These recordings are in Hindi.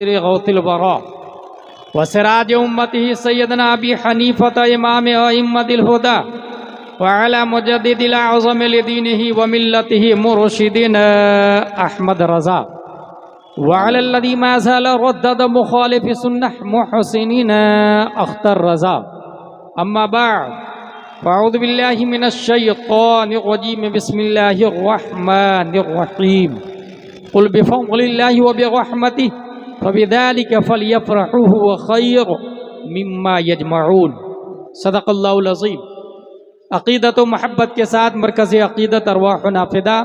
गौतिल वरा व सिराज उम्मतिही सय्यदना अबी हनीफत इमाम अइम्मतिल हुदा व अला मुजद्दिदिल आज़म लिदीनिही व मिल्लतिही मुर्शिदिन अहमद रज़ा व अला अल्लज़ी मा ज़ाल रद्दद मुखालिफ सुन्नह मुहसिनीन अख्तर रज़ा अम्मा बअद फ़अऊज़ु बिल्लाहि मिनश शैतानिर रजीम बिस्मिल्लाहिर रहमानिर रहीम क़ुल बिफ़ज़लिल्लाहि व बिरहमतिही फ़बिज़ालिका फ़लयफ़रहू हुवा ख़ैरुम मिम्मा यजमऊन। सदक़ल्लाहुल अज़ीम। अक़ीदत व मोहब्बत के साथ मरकज़ अक़ीदत अरवाहुना फ़िदा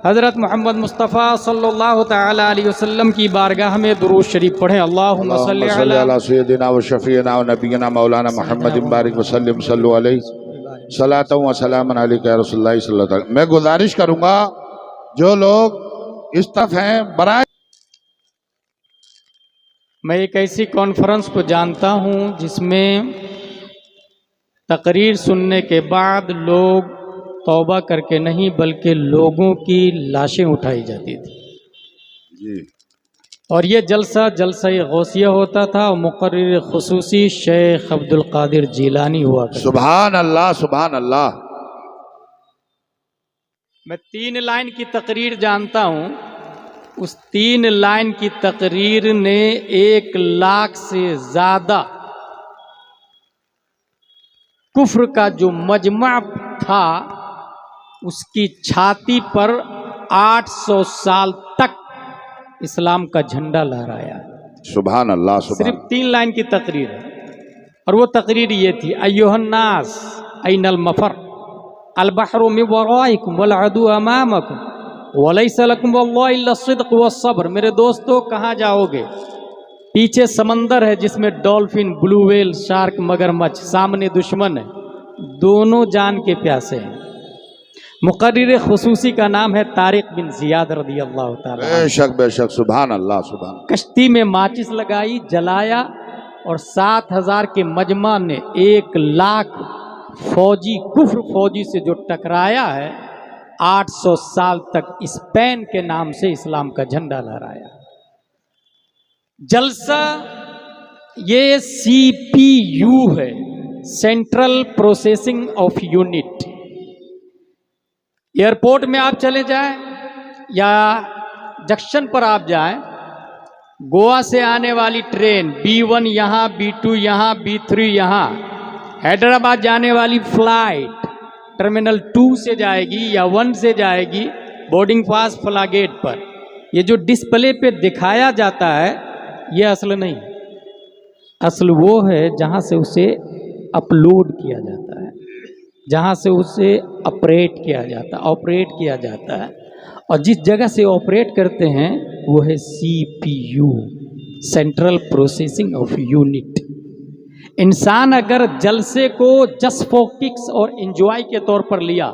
हज़रत मोहम्मद मुस्तफ़ा सल्लल्लाहु तआला अलैहि वसल्लम की बारगाह में दुरूद शरीफ पढ़ें। अल्लाहुम्मा सल्लि अला सय्यदिना व शफ़ीना व नबीना मौलाना मुहम्मदिन बारिक व सल्लिम सल्लु अलैहि सलातु व सलामन अलैका या रसूलल्लाह सल्लल्लाहु अलैहि वसल्लम। मैं गुजारिश करूँगा जो लोग इस तरफ हैं बराए। मैं एक ऐसी कॉन्फ्रेंस को जानता हूँ जिसमें तकरीर सुनने के बाद लोग तौबा करके नहीं बल्कि लोगों की लाशें उठाई जाती थी जी। और ये जलसा गौसिया होता था और मुक़र्रिर ख़ुसूसी शेख अब्दुल क़ादिर जीलानी हुआ करता। सुभान अल्लाह सुभान अल्लाह। मैं 3 लाइन की तकरीर जानता हूँ। उस 3 लाइन की तकरीर ने 1 लाख से ज़्यादा कुफ्र का जो मजमा था उसकी छाती पर 800 साल तक इस्लाम का झंडा लहराया। सुभान अल्लाह। सिर्फ 3 लाइन की तकरीर है और वो तकरीर ये थी, अय्युहन्नास ऐनल मफर अल बहरु मिन वराइकुम वल अदु अमामकुम वलैसा लकुम वल्लाहि इल्ला सिद्क़ व सब्र। मेरे दोस्तों कहाँ जाओगे? पीछे समंदर है जिसमें डॉल्फिन, ब्लू व्हेल, शार्क, मगरमच्छ, सामने दुश्मन है, दोनों जान के प्यासे हैं। मुक़र्रिर ख़ुसूसी का नाम है तारिक बिन ज़ियाद रज़ियल्लाहु ताला। बेशक बेशक। सुभान अल्लाह सुभान। कश्ती में माचिस लगाई, जलाया और 7000 के मजमा ने 1 लाख फौजी, कुफ्र फौजी से जो टकराया है, 800 साल तक स्पेन के नाम से इस्लाम का झंडा लहराया। जलसा ये CPU है, central processing of unit. Airport में आप चले जाएं या जंक्शन पर आप जाएं, गोवा से आने वाली ट्रेन B1 यहाँ, B2 यहाँ, B3 यहाँ, हैदराबाद जाने वाली फ्लाइट टर्मिनल 2 से जाएगी या 1 से जाएगी, बोर्डिंग पास फ्लागेट पर ये जो डिस्प्ले पे दिखाया जाता है ये असल नहीं, असल वो है जहाँ से उसे अपलोड किया जाता है, जहाँ से उसे ऑपरेट किया जाता है और जिस जगह से ऑपरेट करते हैं वो है CPU, central processing of unit. इंसान अगर जलसे को जस्ट फॉर किक्स और एंजॉय के तौर पर लिया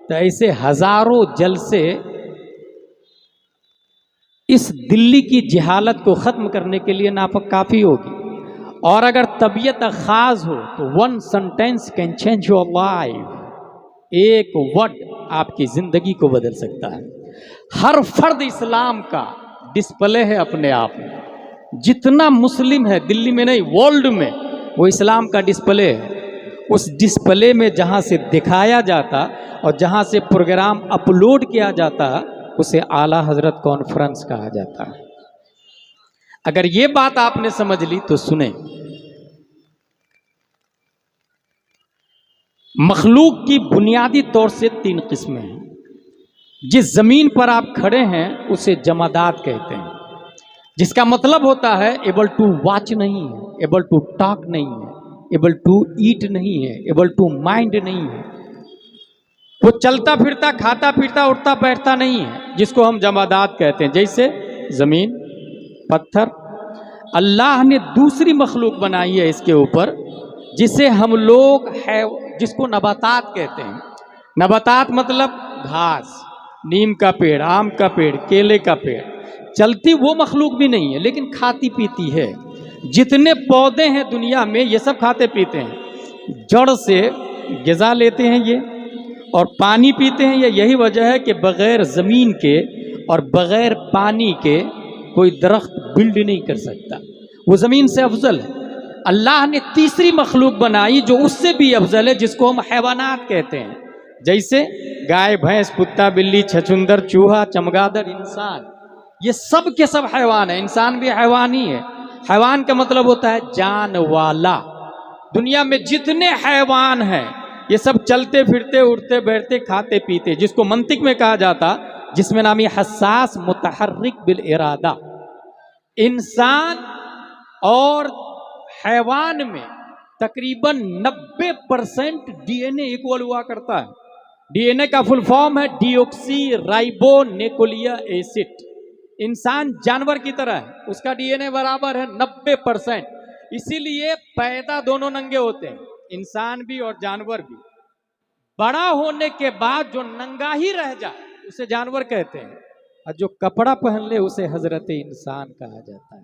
तो ऐसे हजारों जलसे इस दिल्ली की जहालत को ख़त्म करने के लिए काफ़ी होगी। और अगर तबीयत ख़ास हो तो 1 sentence can change your life. एक वर्ड आपकी ज़िंदगी को बदल सकता है। हर फर्द इस्लाम का डिस्प्ले है अपने आप में। जितना मुस्लिम है दिल्ली में नहीं वर्ल्ड में, वो इस्लाम का डिस्प्ले है। उस डिस्प्ले में जहाँ से दिखाया जाता और जहाँ से प्रोग्राम अपलोड किया जाता उसे आला हजरत कॉन्फ्रेंस कहा जाता है। अगर ये बात आपने समझ ली तो सुने, मखलूक की बुनियादी तौर से 3 किस्में हैं। जिस जमीन पर आप खड़े हैं उसे जमादात कहते हैं, जिसका मतलब होता है एबल टू वॉच नहीं है, एबल टू टॉक नहीं है, एबल टू ईट नहीं है, एबल टू माइंड नहीं है। वो चलता फिरता, खाता पीता, उठता बैठता नहीं है, जिसको हम जमादात कहते हैं। जैसे ज़मीन, पत्थर। अल्लाह ने दूसरी मखलूक बनाई है इसके ऊपर जिसे हम लोग है, जिसको नबातात कहते हैं। नबातात मतलब घास, नीम का पेड़, आम का पेड़, केले का पेड़। चलती वो मखलूक भी नहीं है लेकिन खाती पीती है। जितने पौधे हैं दुनिया में ये सब खाते पीते हैं, जड़ से ग़िज़ा लेते हैं ये और पानी पीते हैं। यही वजह है कि बग़ैर ज़मीन के और बग़ैर पानी के कोई दरख्त बिल्ड नहीं कर सकता, वो ज़मीन से अफजल है। अल्लाह ने तीसरी मखलूक बनाई जो उससे भी अफजल है, जिसको हम हैवानात कहते हैं, जैसे गाय, भैंस, कुत्ता, बिल्ली, छछूंदर, चूहा, चमगादड़, इंसान, ये सब के सब हैवान है। इंसान भी हैवान ही है। हैवान का मतलब होता है जान वाला। दुनिया में जितने हैवान हैं ये सब चलते फिरते, उड़ते बैठते, खाते पीते, जिसको मंतिक में कहा जाता, जिसमें नामी हसास मुतहर्रिक बिल इरादा। इंसान और हैवान में तकरीबन 90% डीएनए इक्वल हुआ करता है। डीएनए का फुल फॉर्म है डीऑक्सी राइबोन्यूक्लिक एसिड। इंसान जानवर की तरह है, उसका डीएनए बराबर है 90%। इसीलिए पैदा दोनों नंगे होते हैं, इंसान भी और जानवर भी। बड़ा होने के बाद जो नंगा ही रह जाए उसे जानवर कहते हैं, और जो कपड़ा पहन ले उसे हजरत इंसान कहा जाता है।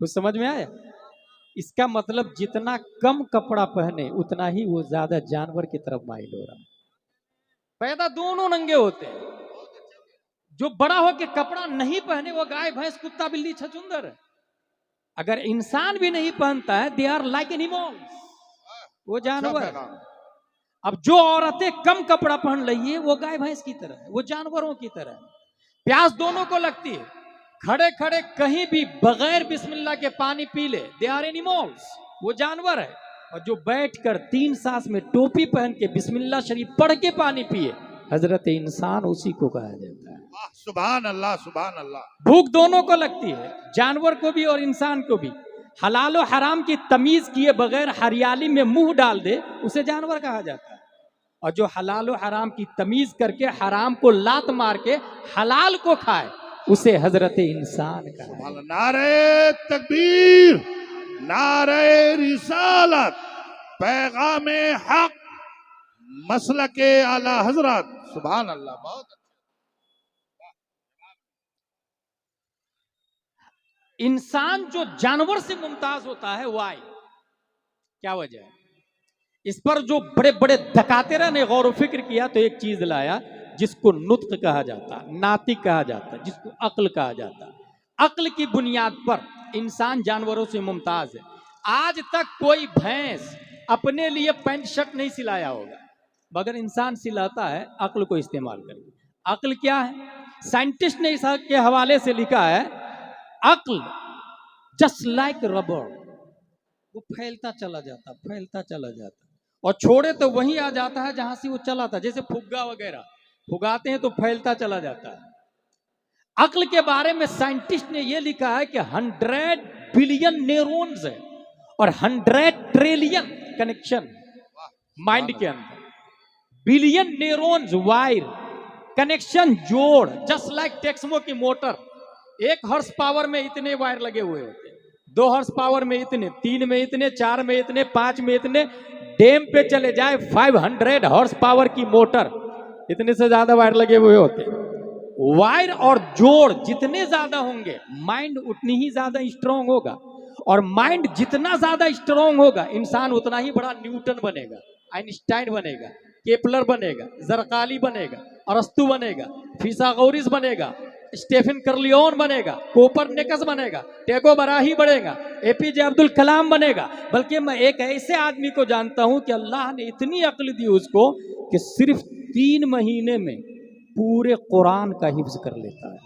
कुछ समझ में आया? इसका मतलब जितना कम कपड़ा पहने उतना ही वो ज्यादा जानवर की तरफ माइल हो रहा है। पैदा दोनों नंगे होते हैं। जो बड़ा हो के कपड़ा नहीं पहने वो गाय, भैंस, कुत्ता, बिल्ली, छछूंदर है। अगर इंसान भी नहीं पहनता है, दे आर लाइक एनिमल्स, वो जानवर है। अब जो औरतें कम कपड़ा पहन रही है वो गाय भैंस की तरह है, वो जानवरों की तरह है। प्यास दोनों को लगती है, खड़े खड़े कहीं भी बगैर बिस्मिल्लाह के पानी पी ले, दे आर एनिमल्स, वो जानवर है। और जो बैठकर 3 सांस में टोपी पहन के बिस्मिल्लाह शरीफ पढ़ के पानी पिए, हजरत इंसान उसी को कहा जाता है। सुभान अल्लाह, सुभान अल्लाह। भूख दोनों को लगती है, जानवर को भी और इंसान को भी। हलाल और हराम की तमीज किए बगैर हरियाली में मुंह डाल दे उसे जानवर कहा जाता है। और जो हलाल और हराम की तमीज करके हराम को लात मार के हलाल को खाए उसे हजरत इंसान कहा है। नारे तकबीर, नारे रिसालत, पैगामे हक, मसलके आला हजरत। सुभान अल्लाह। बहुत इंसान जो जानवर से मुमताज होता है, वाई क्या वजह है? इस पर जो बड़े बड़े दकातेरा ने गौर व फिक्र किया तो एक चीज लाया जिसको नुत्क कहा जाता, नातिक कहा जाता, जिसको अक्ल कहा जाता। अक्ल की बुनियाद पर इंसान जानवरों से मुमताज है। आज तक कोई भैंस अपने लिए पैंट शर्ट नहीं सिलाया होगा, मगर इंसान सिलाता है अक्ल को इस्तेमाल करके। अक्ल क्या है? साइंटिस्ट ने इसके हवाले से लिखा है, अक्ल जस्ट लाइक रबर, वो फैलता चला जाता, फैलता चला जाता, और छोड़े तो वहीं आ जाता है जहां से वो चला था। जैसे फुग्गा वगैरह फुगाते हैं तो फैलता चला जाता है। अक्ल के बारे में साइंटिस्ट ने यह लिखा है कि 100 बिलियन न्यूरॉन्स है और 100 ट्रिलियन कनेक्शन माइंड के अंदर। बिलियन न्यूरॉन्स, वायर कनेक्शन, जोड़, जस्ट लाइक टेक्समो की मोटर। 1 हॉर्स पावर में इतने वायर लगे हुए होते हैं, 2 हॉर्स पावर में इतने, 3 में इतने, 4 में इतने, 5 में इतने। डैम पे चले जाए 500 हॉर्स पावर की मोटर, इतने से ज्यादा वायर लगे हुए होते हैं। वायर और जोड़ जितने ज्यादा होंगे माइंड उतनी ही ज्यादा स्ट्रांग होगा, और माइंड जितना ज्यादा स्ट्रांग होगा इंसान उतना ही बड़ा न्यूटन बनेगा, आइंस्टाइन बनेगा, केपलर बनेगा, जरकाली बनेगा, अरस्तु बनेगा, फिसागोरिस बनेगा, स्टेफन कर्लियोन बनेगा, कोपरनिकस बनेगा, टेगो बराही बनेगा, एपीजे अब्दुल कलाम बनेगा। बल्कि मैं एक ऐसे आदमी को जानता हूं कि अल्लाह ने इतनी अक्ल दी उसको कि सिर्फ 3 महीने में पूरे कुरान का हिफ्ज कर लेता है।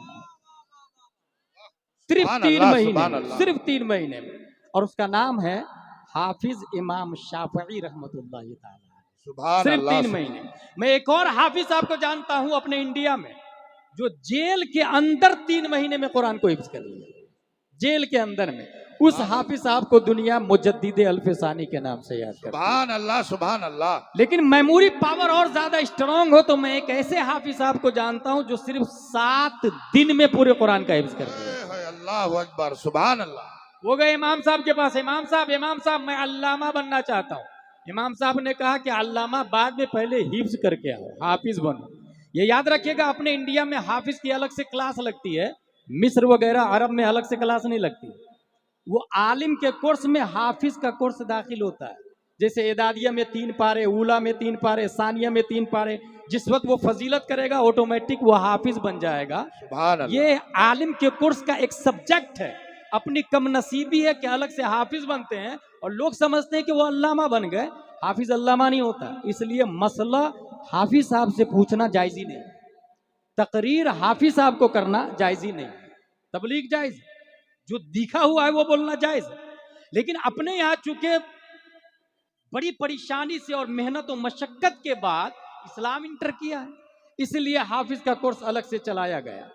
सिर्फ 3 महीने, सिर्फ 3 महीने में। और उसका नाम है हाफिज इमाम शाफई रहमतुल्लाह तआला। सिर्फ 3 महीने। मैं एक और हाफिज साहब को जानता हूं अपने इंडिया में, जो जेल के अंदर 3 महीने में कुरान को हिफ्ज कर लिया, जेल के अंदर में। उस हाफिज साहब को दुनिया मुजद्दिद अल्फसानी के नाम से याद करती है। सुभान अल्लाह, सुभान अल्लाह। लेकिन मेमोरी पावर और ज्यादा स्ट्रांग हो तो मैं एक ऐसे हाफिज साहब को जानता हूं जो सिर्फ 7 दिन में पूरे कुरान का हिफ्ज कर दिया। अल्लाह अकबर, सुभान अल्लाह। वो गए इमाम साहब के पास, इमाम साहब मैं अल्लामा बनना चाहता हूँ। इमाम साहब ने कहा कि अल्लामा बाद में, पहले हिफ्ज करके आओ, हाफिज बनो। ये याद रखिएगा, अपने इंडिया में हाफिज की अलग से क्लास लगती है, मिस्र वगैरह अरब में अलग से क्लास नहीं लगती। वो आलिम के कोर्स में हाफिज का कोर्स दाखिल होता है। जैसे एदादिया में 3 पारे, ऊला में 3 पारे, सानिया में 3 पारे, जिस वक्त वो फजीलत करेगा ऑटोमेटिक वो हाफिज बन जाएगा। सुभान अल्लाह। ये आलिम के कोर्स का एक सब्जेक्ट है। अपनी कम नसीबी है कि अलग से हाफिज बनते हैं और लोग समझते हैं कि वो अल्लामा बन गए। हाफिज अल्लामा नहीं होता, इसलिए मसला हाफिज साहब से पूछना जायज ही नहीं, तकरीर हाफिज साहब को करना जायज ही नहीं। तबलीग जायज, जो दिखा हुआ है वो बोलना जायज, लेकिन अपने यहाँ चूंकि बड़ी परेशानी से और मेहनत और मशक्कत के बाद इस्लाम इंटर किया है, इसलिए हाफिज का कोर्स अलग से चलाया गया।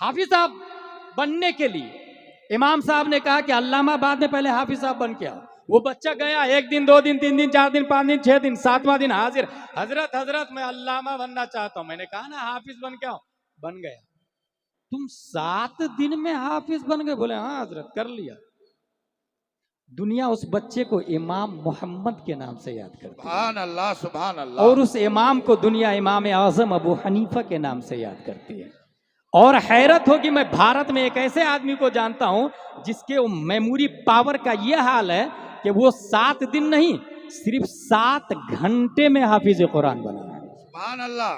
हाफिज साहब बनने के लिए इमाम साहब ने कहा कि अल्लामा बाद में पहले हाफिज साहब बन के आओ। वो बच्चा गया, 1 दिन 2 दिन 3 दिन 4 दिन 5 दिन 6 दिन 7वां दिन हाजिर, हजरत मैं अल्लामा बनना चाहता हूं। मैंने कहा ना हाफिज बन के आओ, बन गया। तुम 7 दिन में हाफिज बन गए? बोले हाँ हजरत, कर लिया। दुनिया उस बच्चे को इमाम मोहम्मद के नाम से याद करती है, सुभान अल्लाह सुभान अल्लाह। और उस इमाम को दुनिया इमाम आजम अबू हनीफा के नाम से याद करती है। और हैरत होगी, मैं भारत में एक ऐसे आदमी को जानता हूं जिसके मेमोरी पावर का यह हाल है कि वो 7 दिन नहीं, सिर्फ 7 घंटे में हाफिज कुरान बना है। सुभान अल्लाह।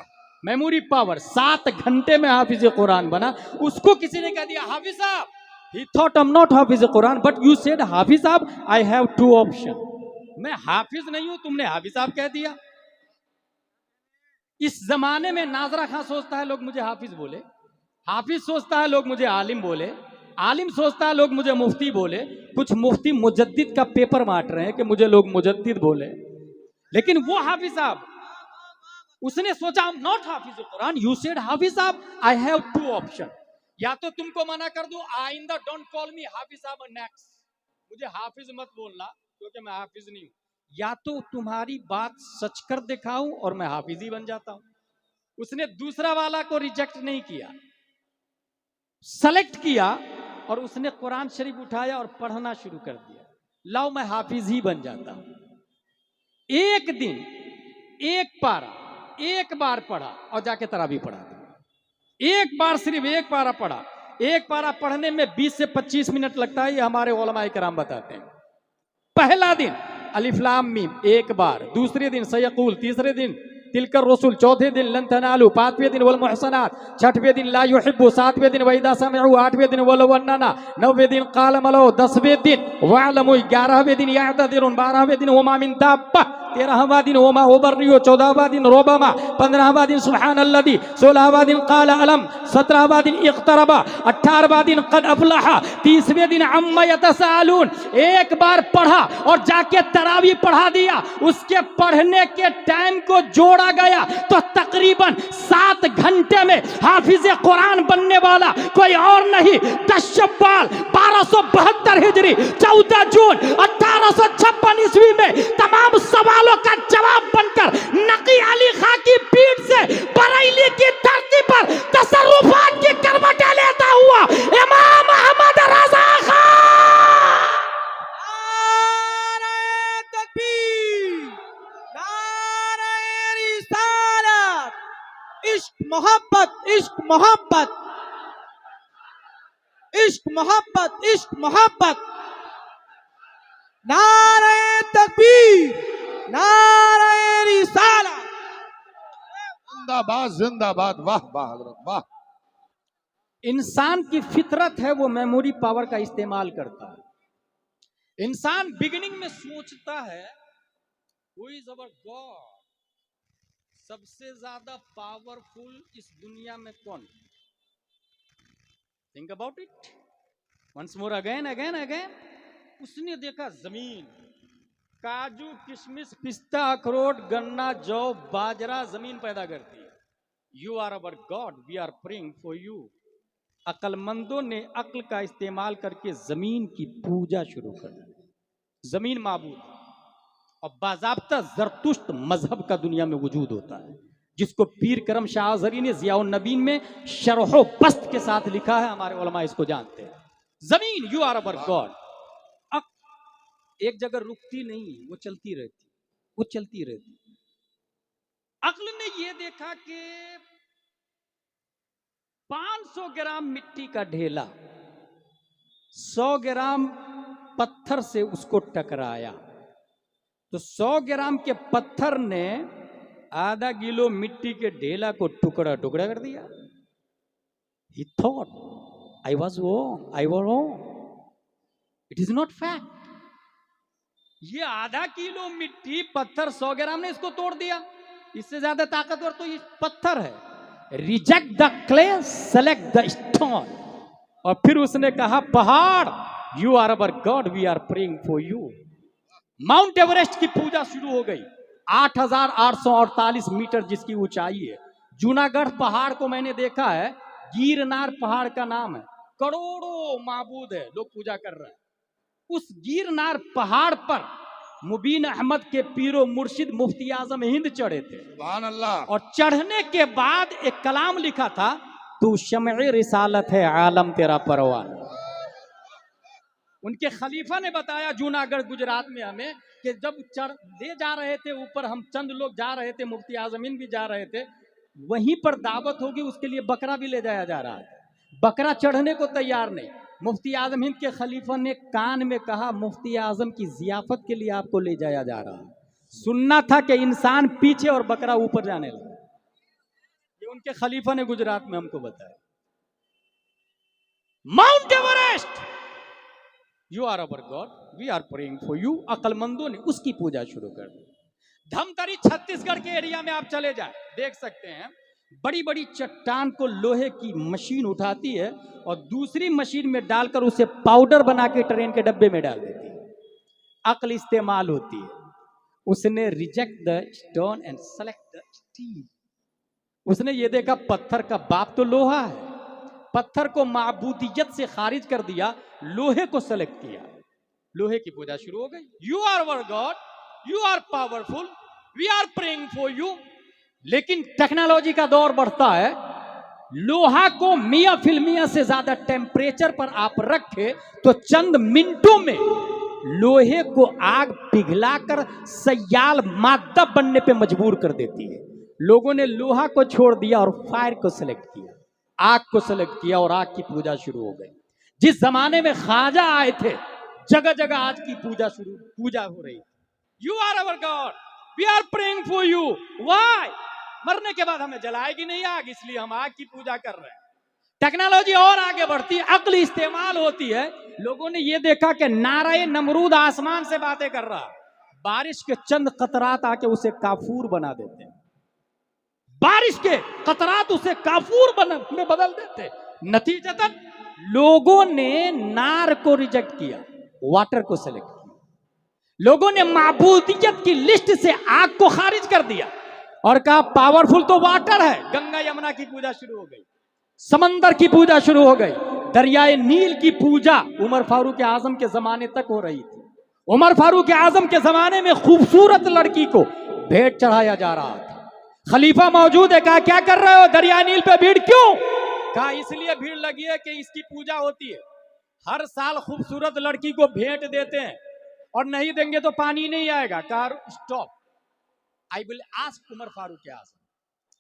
मेमोरी पावर 7 घंटे में हाफिज कुरान बना। उसको किसी ने कह दिया हाफिज साहब, he thought I'm not Hafiz Quran but you said हाफिज साहब, I have 2 ऑप्शन। मैं हाफिज नहीं हूं, तुमने हाफिज साहब कह दिया। इस जमाने में नाजरा खां सोचता है लोग मुझे हाफिज बोले, हाफिज सोचता है लोग मुझे आलिम बोले, आलिम सोचता है लोग मुझे मुफ्ती बोले, कुछ मुफ्ती मुजद्दिद का पेपर बांट रहे हैं कि मुझे लोग मुजद्दिद बोले। लेकिन वो हाफिज साहब, उसने सोचा I'm not Hafiz Quran, you said हाफिज साहब, I have 2 ऑप्शन। या तो तुमको मना कर दूं, आइंदा डोंट कॉल मी हाफिज साहब नेक्स्ट, मुझे हाफिज मत बोलना क्योंकि मैं हाफिज नहीं हूं, या तो तुम्हारी बात सच कर दिखाऊं और मैं हाफिज ही बन जाता हूं। उसने दूसरा वाला को रिजेक्ट नहीं किया, सेलेक्ट किया, और उसने कुरान शरीफ उठाया और पढ़ना शुरू कर दिया। लाओ मैं हाफिज ही बन जाता हूं। एक दिन एक पारा एक बार पढ़ा और जाके तरावी पढ़ा दी। एक बार, सिर्फ एक पारा पढ़ा। एक पारा पढ़ने में 20 से 25 मिनट लगता है, ये हमारे उलमाए किराम बताते हैं। पहला दिन अलिफ लाम मीम एक बार, दूसरे दिन सयकूल, तीसरे दिन तिलकर रसूल, चौथे दिन लन तनालू, 5वें दिन वल मुहसनात, 6वें दिन ला युहिब्बु, 7वें दिन वइदा समिउ, 8वें दिन वल वन्नना, 9वें दिन काल मलो, 10वें दिन वअलमु, 11वें दिन यातदिरुन, 12वें दिन वमा मिन दाब्बा, 13वां दिन वमा उबर्रियो, 14वां दिन रोबमा, 15वां दिन सुब्हानल्लज़ी, 16वां दिन काल अलम, 17वां दिन इक़्तरबा, 18वां दिन क़द अफ़लहा, 30वें दिन अम्मा यतसालून। एक बार पढ़ा और जाके तरावी पढ़ा दिया। उसके पढ़ने के टाइम को जोड़ा गया तो तकरीबन 7 घंटे में हाफिज कुरान बनने वाला कोई और नहीं, 10 शव्वाल 1272 हिजरी, 14 जून 1856 ईस्वी में तमाम सवालों का जवाब बनकर नकी अली खां की पीठ से बरेली की धरती पर तसर्रुफात की करवटें लेता हुआ इमाम अहमद रज़ा खां। नारे तकबीर, नारे रिसालत, इश्क मोहब्बत, इश्क मोहब्बत, इश्क मोहब्बत, इश्क मोहब्बत। नारे तकबीर, नारे रिसालत। जिंदाबाद जिंदाबाद, वाह वाह हजरत वाह। इंसान की फितरत है वो मेमोरी पावर का इस्तेमाल करता है। इंसान बिगिनिंग में सोचता है हु इज अवर गॉड, सबसे ज्यादा पावरफुल इस दुनिया में कौन? Think about it once more, again again again. उसने देखा जमीन, काजू किशमिश पिस्ता अखरोट गन्ना जौ बाजरा जमीन पैदा करती है। You are our God, we are praying for you. अक्लमंदों ने अक्ल का इस्तेमाल करके जमीन की पूजा शुरू कर दी। जमीन माबूद है। और बाज़ाब्ता ज़रतुश्त मजहब का दुनिया में वजूद होता है, जिसको पीर करम शाह अज़हरी ने ज़ियाउन नबीन में शरहो बस्त के साथ लिखा है। हमारे उलमा इसको जानते हैं। जमीन यू आर अवर गॉड। एक जगह रुकती नहीं, वो चलती रहती, वो चलती रहती। अक्ल ने यह देखा कि 500 ग्राम मिट्टी का ढेला 100 ग्राम पत्थर से उसको टकराया, तो 100 ग्राम के पत्थर ने आधा किलो मिट्टी के ढेला को टुकड़ा टुकड़ा कर दिया। He thought, I was wrong. It is not fact. ये आधा किलो मिट्टी पत्थर 100 ग्राम ने इसको तोड़ दिया। इससे ज्यादा ताकतवर तो ये पत्थर है। Reject the clay, select the stone. और फिर उसने कहा, पहाड़, you are our God, we are praying for you. Mount Everest की पूजा शुरू हो गई। 8,848 मीटर जिसकी ऊंचाई है। जूनागढ़ पहाड़ को मैंने देखा है, गिरनार पहाड़ का नाम है। करोड़ों माबूद है, लोग पूजा कर रहे हैं। उस गिरनार पहाड़ पर मुबीन अहमद के पीरो मुर्शिद मुफ्ती आजम हिंद चढ़े थे। सुभान अल्लाह। और चढ़ने के बाद एक कलाम लिखा था, तू शम्ए रिसालत है, आलम तेरा परवाना। उनके खलीफा ने बताया जूनागढ़ गुजरात में हमें कि जब ले जा रहे थे ऊपर, हम चंद लोग जा रहे थे, मुफ्ती आजम हिंद भी जा रहे थे, वहीं पर दावत होगी, उसके लिए बकरा भी ले जाया जा रहा है। बकरा चढ़ने को तैयार नहीं। मुफ्ती आजम हिंद के खलीफा ने कान में कहा, मुफ्ती आजम की जियाफत के लिए आपको ले जाया जा रहा है। सुनना था कि इंसान पीछे और बकरा ऊपर जाने लगा। ये उनके खलीफा ने गुजरात में हमको बताया। Mount Everest, you are our God, we are praying for you. अक्लमंदों ने उसकी पूजा शुरू कर दी। धमतरी छत्तीसगढ़ के एरिया में आप चले जाए, देख सकते हैं, बड़ी बड़ी चट्टान को लोहे की मशीन उठाती है और दूसरी मशीन में डालकर उसे पाउडर बना के ट्रेन के डब्बे में डाल देती है। अक्ल इस्तेमाल होती है। उसने reject the stone and select the steel. उसने ये देखा पत्थर का बाप तो लोहा है, पत्थर को माबूदियत से खारिज कर दिया, लोहे को सेलेक्ट किया। लोहे की पूजा शुरू हो गई। You are our god, you are powerful, we are praying for you. लेकिन टेक्नोलॉजी का दौर बढ़ता है। लोहा को मियां फिल्मिया से ज्यादा टेम्परेचर पर आप रखे तो चंद मिनटों में लोहे को आग पिघलाकर सयाल मादा बनने पे मजबूर कर देती है। लोगों ने लोहा को छोड़ दिया और फायर को सिलेक्ट किया, आग को सिलेक्ट किया और आग की पूजा शुरू हो गई। जिस जमाने में ख्वाजा आए थे, जगह जगह आज की पूजा हो रही। You are our God, we are praying for you. Why? मरने के बाद हमें जलाएगी नहीं आग, इसलिए हम आग की पूजा कर रहे हैं। टेक्नोलॉजी और आगे बढ़ती है, अक्ल इस्तेमाल होती है। लोगों ने यह देखा कि नाराए नमरूद आसमान से बातें कर रहा, बारिश के चंद कतरात आके उसे काफूर बना देते हैं। बारिश के कतरात उसे काफूर में बदल देते। नतीजतन लोगों ने नार को रिजेक्ट किया, वाटर को सेलेक्ट किया। लोगों ने माबूदियत की लिस्ट से आग को खारिज कर दिया और कहा पावरफुल तो वाटर है। गंगा यमुना की पूजा शुरू हो गई, समंदर की पूजा शुरू हो गई, दरियाए नील की पूजा उमर फारूक आजम के जमाने तक हो रही थी। उमर फारूक आजम के जमाने में खूबसूरत लड़की को भेंट चढ़ाया जा रहा था। खलीफा मौजूद है, कहा क्या कर रहे हो, दरिया नील पे भीड़ क्यों? कहा इसलिए भीड़ लगी है कि इसकी पूजा होती है। हर साल खूबसूरत लड़की को भेंट देते हैं और नहीं देंगे तो पानी नहीं आएगा। कहा stop, I will ask Umar Farooq Azam,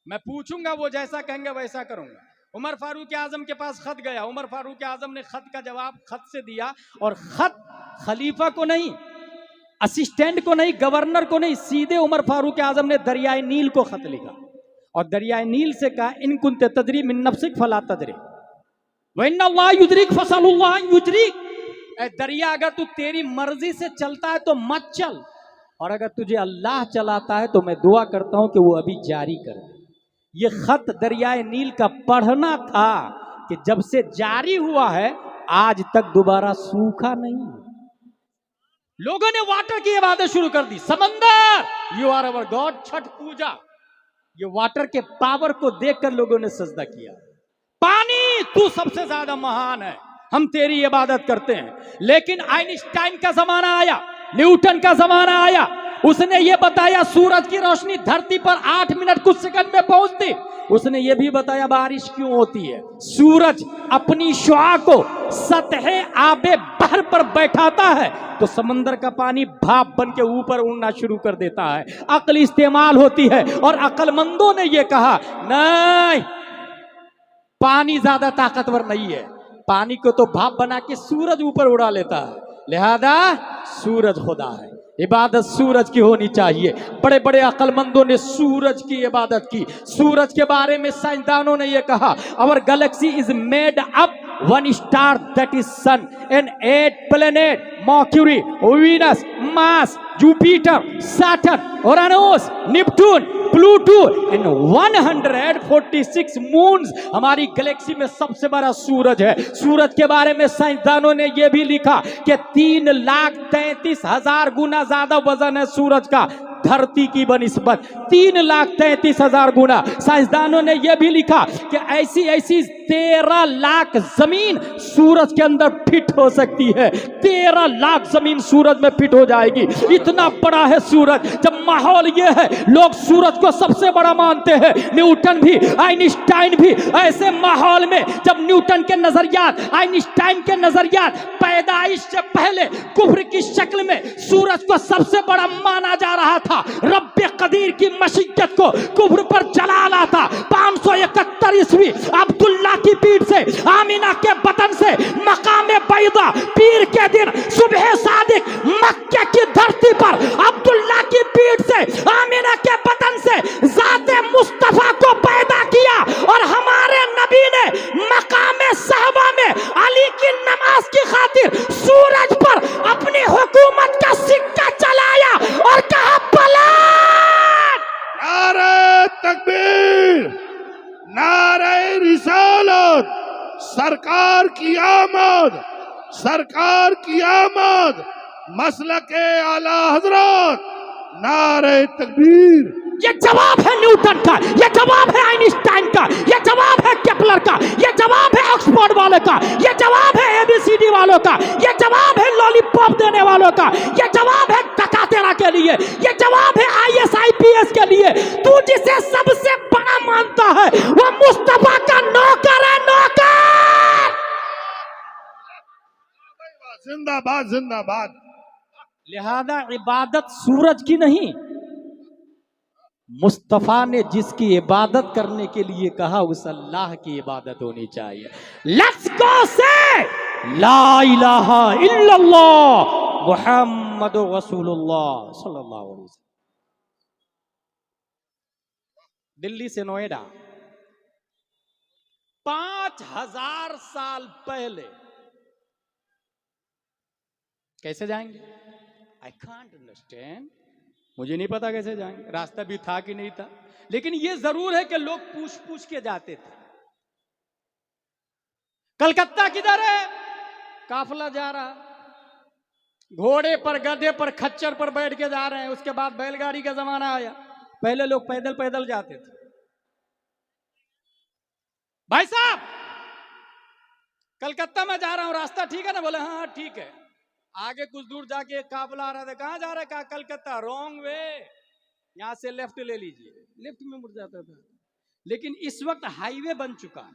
मैं पूछूंगा, वो जैसा कहेंगे वैसा करूंगा। उमर फारूक आजम के पास खत गया। उमर फारूक आजम ने खत का जवाब खत से दिया और खत खलीफा को नहीं, असिस्टेंट को नहीं, गवर्नर को नहीं, सीधे उमर फारूक आजम ने दरियाए नील को खत लिखा और दरियाए नील से कहा इन कुन्ते तदरी मिन नफ्सिक फला तदरी वइन्नल्लाह युदरिक फसलुल्लाह युदरिक। ऐ दरिया, अगर तू तेरी मर्जी से चलता है तो मत चल, और अगर तुझे अल्लाह चलाता है तो मैं दुआ करता हूं कि वो अभी जारी कर दे। ये खत दरियाए नील का पढ़ना था कि जब से जारी हुआ है आज तक दोबारा सूखा नहीं। लोगों ने वाटर की इबादत शुरू कर दी। समंदर, you are our God, Chhath Puja, ये वाटर के पावर को देखकर लोगों ने सजदा किया। पानी, तू सबसे ज्यादा महान है, हम तेरी इबादत करते हैं। लेकिन आइंस्टाइन का जमाना आया, न्यूटन का जमाना आया, उसने ये बताया सूरज की रोशनी धरती पर 8 मिनट कुछ सेकंड में पहुंचती। उसने ये भी बताया बारिश क्यों होती है। सूरज अपनी शुआ को सतह आबे बहर पर बैठाता है तो समंदर का पानी भाप बन के ऊपर उड़ना शुरू कर देता है। अक्ल इस्तेमाल होती है और अक्लमंदों ने यह कहा नहीं, पानी ज्यादा ताकतवर नहीं है, पानी को तो भाप बना के सूरज ऊपर उड़ा लेता है, लिहाजा सूरज खुदा है। इबादत सूरज की होनी चाहिए। बड़े बड़े अक्लमंदों ने सूरज की इबादत की। सूरज के बारे में साइंसदानों ने यह कहा, our galaxy is made up one star that is sun and 8 planet Mercury, Venus, Mars, Jupiter, Saturn, Uranus, Neptune, Pluto and 146 moons. हमारी गैलेक्सी में सबसे बड़ा सूरज है। सूरज के बारे में साइंसदानों ने यह भी लिखा कि 3,33,000 गुना ज्यादा वजन है सूरज का धरती की बनिस्बत। 3,33,000 गुना। साइंसदानों ने यह भी लिखा कि ऐसी ऐसी 13 लाख जमीन सूरज के अंदर फिट हो सकती है। 13 लाख जमीन सूरज में फिट हो जाएगी। इतना बड़ा है सूरज। जब माहौल यह है, लोग सूरज को सबसे बड़ा मानते हैं। न्यूटन भी, आइंस्टाइन भी। ऐसे माहौल में जब न्यूटन के नजरियात, आइंस्टाइन के नजरियात पैदाइश से पहले कुफ्र की शक्ल में सूरज को सबसे बड़ा माना जा रहा था, रब्बे कदीर की मशीयत को कुफ्र पर जलाला था। 571 ईस्वी अब्दुल्ला की पीठ से, आमिना के बतन से, मकामे बैदा पीर के दिन सुबह सादिक मक्के की धरती पर अब्दुल्ला की पीठ से, आमिना के बतन से जाते मुस्तफा को पैदा किया। और हमारे नबी ने मकामे सहबा में अली की नमाज की खातिर सूरज पर अपनी हुकूमत का सिक्का चलाया और कहा पलट। नारे तकबीर, नारे रिसालत, सरकार की आमद, सरकार की आमद, मसलके आला हजरत, नारे तकबीर। ये जवाब है न्यूटन का, ये जवाब है आइंस्टाइन का, ये जवाब है केपलर का, ये जवाब है ऑक्सफोर्ड वाले का, ये जवाब है एबीसीडी वालों का, ये जवाब है लॉलीपॉप देने वालों का, ये जवाब है टकातेरा के लिए, ये जवाब है आईएएस आईपीएस के लिए। तू जिसे सबसे बड़ा मानता है वो मुस्तफा का नौकर है, नौकर। जिंदाबाद जिंदाबाद। लिहाजा इबादत सूरज की नहीं, मुस्तफा ने जिसकी इबादत करने के लिए कहा उस अल्लाह की इबादत होनी चाहिए। लेट्स गो से ला इलाहा इल्लल्लाह मुहम्मदुर रसूलुल्लाह सल्लल्लाहु अलैहि वसल्लम। दिल्ली से नोएडा 5000 साल पहले कैसे जाएंगे? I can't understand. मुझे नहीं पता कैसे जाएंगे, रास्ता भी था कि नहीं था, लेकिन यह जरूर है कि लोग पूछ पूछ के जाते थे। कलकत्ता किधर है? काफिला जा रहा, घोड़े पर, गधे पर, खच्चर पर बैठ के जा रहे हैं। उसके बाद बैलगाड़ी का जमाना आया। पहले लोग पैदल पैदल जाते थे। भाई साहब, कलकत्ता में जा रहा हूं, रास्ता ठीक है ना? बोले हाँ ठीक है। आगे कुछ दूर जाके एक काफिला आ रहा था। कहां जा रहा है? कहा कलकत्ता। रॉन्ग वे, यहां से लेफ्ट ले लीजिए। लेफ्ट में मुड़ जाता था। लेकिन इस वक्त हाईवे बन चुका है।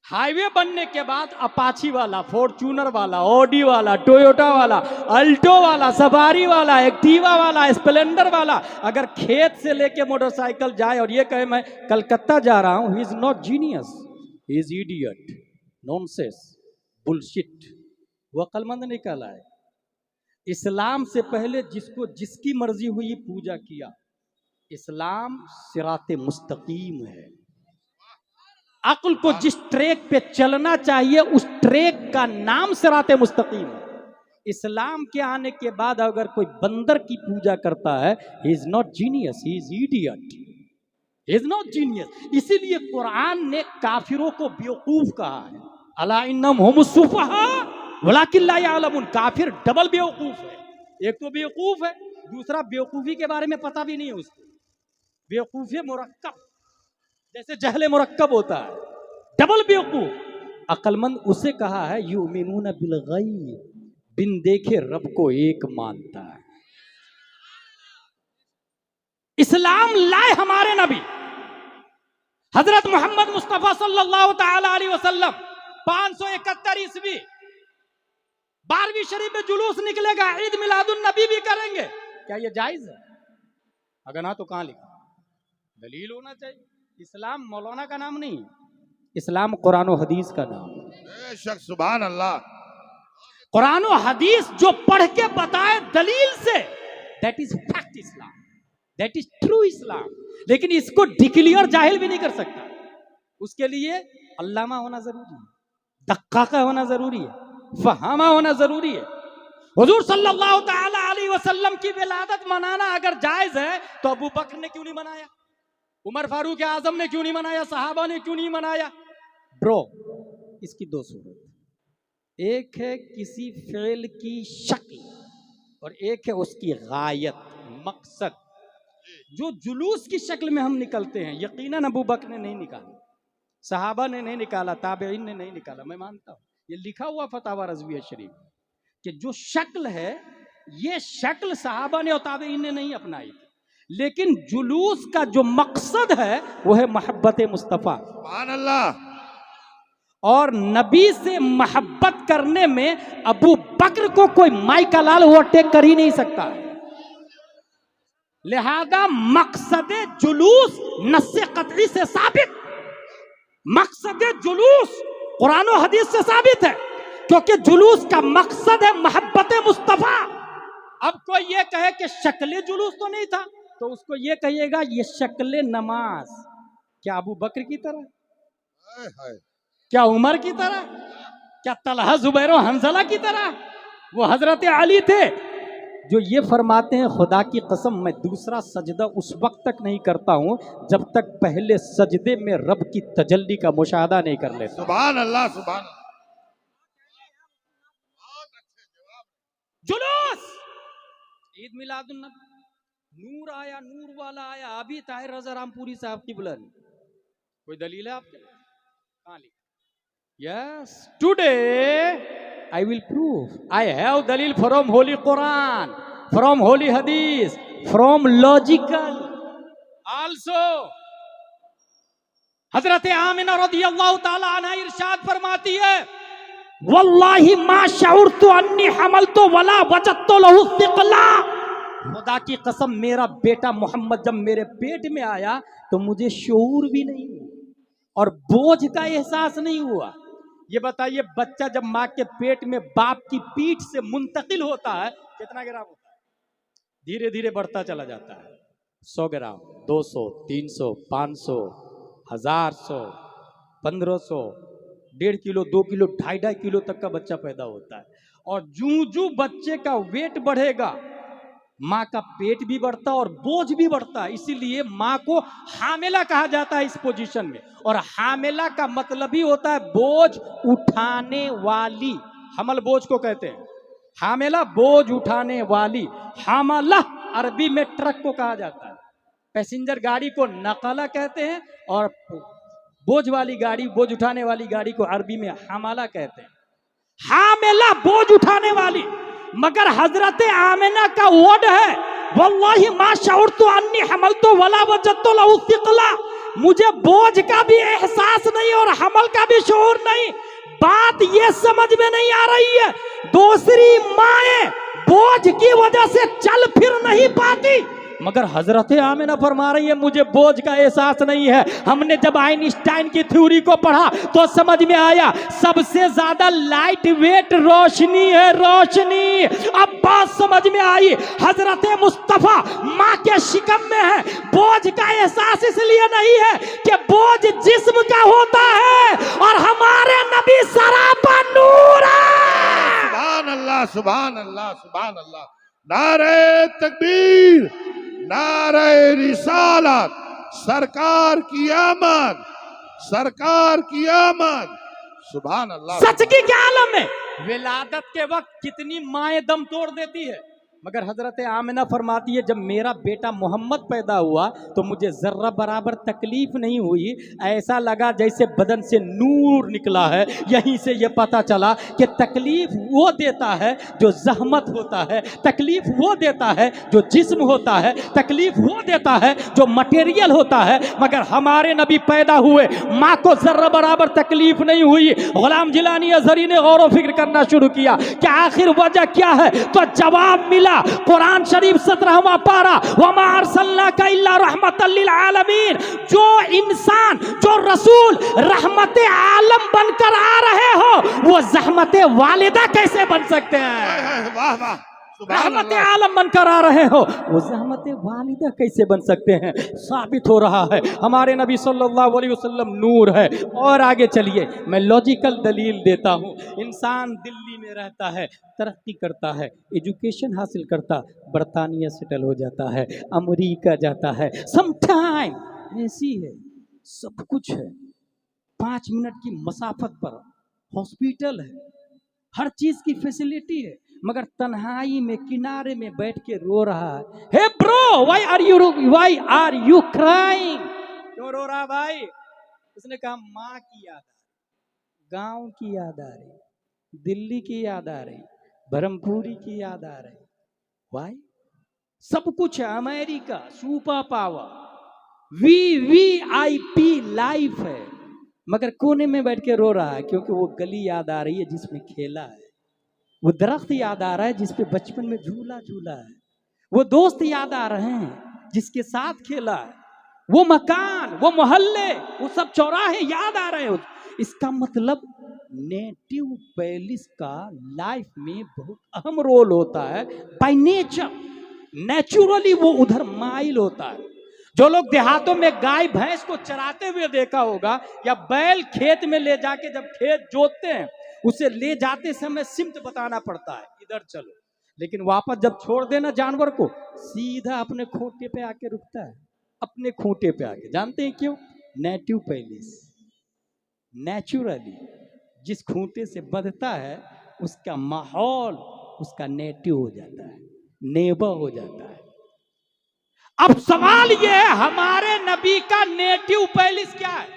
हाईवे बनने के बाद अपाची वाला, फॉर्च्यूनर वाला, ऑडी वाला, टोयोटा वाला, अल्टो वाला, सफारी वाला, एक्टिवा वाला, स्प्लेंडर वाला अगर खेत से लेके मोटरसाइकिल जाए और ये कहे मैं कलकत्ता जा रहा हूं, he is not genius, he is idiot, nonsense, bullshit. वो अक्लमंद नहीं कहलाए। इस्लाम से पहले जिसको जिसकी मर्जी हुई पूजा किया। इस्लाम सिराते मुस्तकीम है। अक्ल को जिस ट्रैक पे चलना चाहिए उस ट्रैक का नाम सिराते मुस्तकीम है। इस्लाम के आने के बाद अगर कोई बंदर की पूजा करता है, he is not genius, he is idiot, he is not genius. इसीलिए कुरान ने काफिरों को बेवकूफ कहा है। अला इन्नहुम हुमुस सुफहा वलाकिन ला यालमून। काफिर डबल बेवकूफ है। एक तो बेवकूफ है, दूसरा बेवकूफी के बारे में पता भी नहीं है उसको। बेवकूफी मुरक्कब, जैसे जहले मुरक्कब होता है। डबल बेवकूफ। अक्लमंद उसे कहा है युमिनून बिल गैब, बिन देखे रब को एक मानता है। इस्लाम लाए हमारे नबी हजरत मोहम्मद मुस्तफा सल्लल्लाहु ताला अलैहि वसल्लम 571 ईस्वी 12वीं शरीफ में जुलूस निकलेगा, ईद मिलादुन नबी भी करेंगे। क्या ये जायज है? अगर ना तो कहां लिखा? दलील होना चाहिए। इस्लाम मौलाना का नाम नहीं, इस्लाम कुरान और हदीस का नाम है। बेशक, सुभान अल्लाह। कुरान और हदीस जो पढ़ के बताए दलील से, that is fact Islam, that is true Islam. लेकिन इसको डिक्लेयर जाहिल भी नहीं कर सकता, उसके लिए अल्लामा होना जरूरी है, दक्काका होना जरूरी है, फहामा होना जरूरी है। हुजूर सल्लल्लाहु ताला अलैहि वसल्लम की विलादत मनाना अगर जायज है तो अबू बकर ने क्यों नहीं मनाया, उमर फारूक आजम ने क्यों नहीं मनाया, सहाबा ने क्यों नहीं मनाया? ब्रो, इसकी दो सूरत, एक है किसी फेल की शक्ल और एक है उसकी गायत, मकसद। जो जुलूस की शक्ल में हम निकलते हैं, यकीनन अबू बकर ने नहीं निकाला, सहाबा ने नहीं निकाला, ताबईन ने नहीं निकाला, मैं मानता हूं ये लिखा हुआ फतावा रज़विया शरीफ कि जो शक्ल है ये शक्ल सहाबा ने और ताबईन ने नहीं अपनाई थी, लेकिन जुलूस का जो मकसद है वो है मोहब्बत मुस्तफ़ा, सुभान अल्लाह। और नबी से मोहब्बत करने में अबू बकर को कोई माइका लाल ओवरटेक कर ही नहीं सकता। लिहाजा मकसद जुलूस नस्से कतई से साबित, मकसद जुलूस कुरान और हदीस से साबित है, क्योंकि जुलूस का मकसद है मोहब्बत मुस्तफ़ा। अब कोई ये कहे कि शक्ल जुलूस तो नहीं था, तो उसको ये कहिएगा ये शक्ल नमाज, क्या अबू बकर की तरह, क्या उमर की तरह, क्या तलहा जुबैर और हंजला की तरह? वो हजरत अली थे जो ये फरमाते हैं खुदा की कसम मैं दूसरा सजदा उस वक्त तक नहीं करता हूं जब तक पहले सजदे में रब की तजल्ली का मुशाहदा नहीं कर लेता। सुभान अल्लाह, सुभान अल्लाह। जुलूस, ईद मिलादुन नबी, नूर आया, नूर वाला आया, अभी ताहिर रज़ा रामपुरी साहब की बुलंद, कोई दलील है आपके? कहां लिखा? Yes, today I will prove. I have dalil from Holy Quran, from Holy Hadith, from logical. Also, हजरत आमिना रज़ियल्लाहु ताला अन्हा इरशाद फरमाती है, वल्लाहि मा शऊरतु अन्नी हमलतु वला वजदतु लहु सिक़ला। खुदा की कसम मेरा बेटा मोहम्मद जब मेरे पेट में आया तो मुझे शऊर भी नहीं हुआ और बोझ का एहसास नहीं हुआ। ये बताइए बच्चा जब माँ के पेट में बाप की पीठ से मुंतकिल होता है कितना ग्राम होता है? धीरे धीरे बढ़ता चला जाता है, 100 ग्राम, 200, 300, 500, 1000, 100, 1500, 1.5 किलो, 2 किलो, 2.5 किलो तक का बच्चा पैदा होता है। और जूं जूं बच्चे का वेट बढ़ेगा माँ का पेट भी बढ़ता और बोझ भी बढ़ता है, इसीलिए माँ को हामिला कहा जाता है इस पोजीशन में। और हामिला का मतलब ही होता है बोझ उठाने वाली, हमल बोझ को कहते हैं, हामिला बोझ उठाने वाली। हामला अरबी में ट्रक को कहा जाता है, पैसेंजर गाड़ी को नकला कहते हैं और बोझ वाली गाड़ी, बोझ उठाने वाली गाड़ी को अरबी में हामला कहते हैं। हामिला बोझ उठाने वाली, मगर हजरत आमिना का वर्ड है वल्लाहि मा शऊरतु अन्नी हमलतु वला वजदतु लहु सिक़ला, मुझे बोझ का भी एहसास नहीं और हमल का भी शऊर नहीं। बात ये समझ में नहीं आ रही है, दूसरी माएं बोझ की वजह से चल फिर नहीं पाती, मगर हजरत आमिना फरमा रही है मुझे बोझ का एहसास नहीं है। हमने जब आइंस्टाइन की थ्योरी को पढ़ा तो समझ में आया सबसे ज्यादा लाइट वेट रोशनी है, रोशनी। अब बात समझ में आई, हजरत मुस्तफा माँ के शिकम में है, बोझ का एहसास इसलिए नहीं है कि बोझ जिस्म का होता है और हमारे नबी सरापा नूर है। सुभान अल्लाह, सुभान अल्लाह, सुभान अल्लाह। नारे तकबीर, नारे रिसालत, सरकार की आमद, सरकार की आमद। सुभान अल्लाह। सच की क्या आलम है, विलादत के वक्त कितनी माएं दम तोड़ देती है, मगर हजरत आमिना फरमाती है जब मेरा बेटा मोहम्मद पैदा हुआ तो मुझे जर्रा बराबर तकलीफ नहीं हुई, ऐसा लगा जैसे बदन से नूर निकला है। यहीं से ये पता चला कि तकलीफ वो देता है जो जहमत होता है, तकलीफ वो देता है जो जिस्म होता है, तकलीफ वो देता है जो मटेरियल होता है। मगर हमारे नबी पैदा हुए, माँ को जर्रा बराबर तकलीफ नहीं हुई। गुलाम जिलानी अज़हरी ने गौर व फिक्र करना शुरू किया कि आखिर वजह क्या है, तो जवाब मिला कुरान शरीफ 17वां पारा, वमा अरसलनाका इल्ला रहमतल लिल आलमीन। जो इंसान, जो रसूल रहमत आलम बनकर आ रहे हो, वो जहमत वालिदा कैसे बन सकते हैं? वाह वाह, सुभान रहमत अल्लाह। आलम बनकर आ रहे हो, वो रहमत वालिदा कैसे बन सकते हैं? साबित हो रहा है हमारे नबी सल्लल्लाहु अलैहि वसल्लम नूर है। और आगे चलिए, मैं लॉजिकल दलील देता हूँ। इंसान दिल्ली में रहता है, तरक्की करता है, एजुकेशन हासिल करता, बरतानिया सेटल हो जाता है, अमेरिका जाता है। समटाइम ऐसी है, सब कुछ है, 5 मिनट की मसाफत पर हॉस्पिटल है, हर चीज की फैसिलिटी है, मगर तन्हाई में किनारे में बैठ के रो रहा है। Hey bro, why are you crying? क्यों रो रहा भाई? उसने कहा माँ की याद आ रही, गांव की याद आ रही, दिल्ली की याद आ रही, ब्रह्मपुरी की याद आ रही। व्हाई? सब कुछ है, America super power, VIP life है, मगर कोने में बैठ के रो रहा है क्योंकि वो गली याद आ रही है जिसमें खेला है, वो दरख्त याद आ रहा है जिस पे बचपन में झूला झूला है, वो दोस्त याद आ रहे हैं जिसके साथ खेला है, वो मकान, वो मोहल्ले, वो सब चौराहे याद आ रहे हैं। इसका मतलब नेटिव पैलेस का लाइफ में बहुत अहम रोल होता है। बाय नेचर, नेचुरली वो उधर माइल होता है। जो लोग देहातों में गाय भैंस को चराते हुए देखा होगा, या बैल खेत में ले जाके जब खेत जोतते हैं, उसे ले जाते समय सिमत बताना पड़ता है, इधर चलो, लेकिन वापस जब छोड़ देना जानवर को, सीधा अपने खूंटे पे आके रुकता है, अपने खूंटे पे आके। जानते हैं क्यों? नेटिव पैलेस, नेचुरली जिस खूंटे से बंधता है उसका माहौल उसका नेटिव हो जाता है, नेबर हो जाता है। अब सवाल यह है, हमारे नबी का नेटिव पैलेस क्या है?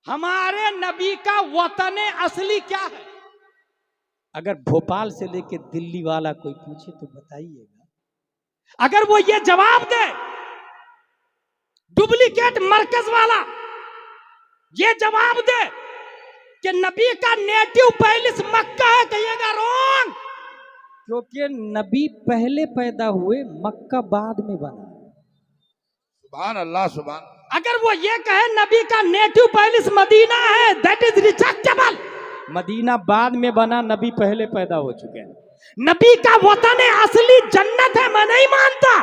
हमारे नबी का वतन असली क्या है? अगर भोपाल से लेके दिल्ली वाला कोई पूछे तो बताइएगा। अगर वो ये जवाब दे, डुप्लीकेट मरकज वाला ये जवाब दे कि नबी का नेटिव पैलेस मक्का है, कहिएगा रॉन्ग, क्योंकि नबी पहले पैदा हुए, मक्का बाद में बना। सुभान अल्लाह, सुभान। अगर वो ये कहे नबी का नेटिव पैलेस मदीना है, दैट इज रिजेक्टेबल। मदीना बाद में बना, नबी पहले पैदा हो चुके हैं। नबी का वतन असली जन्नत है, मैं नहीं मानता।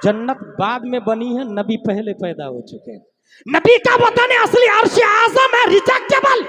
जन्नत बाद में बनी है, नबी पहले पैदा हो चुके हैं। नबी का वतन असली अर्श आज़म है, रिजेक्टेबल,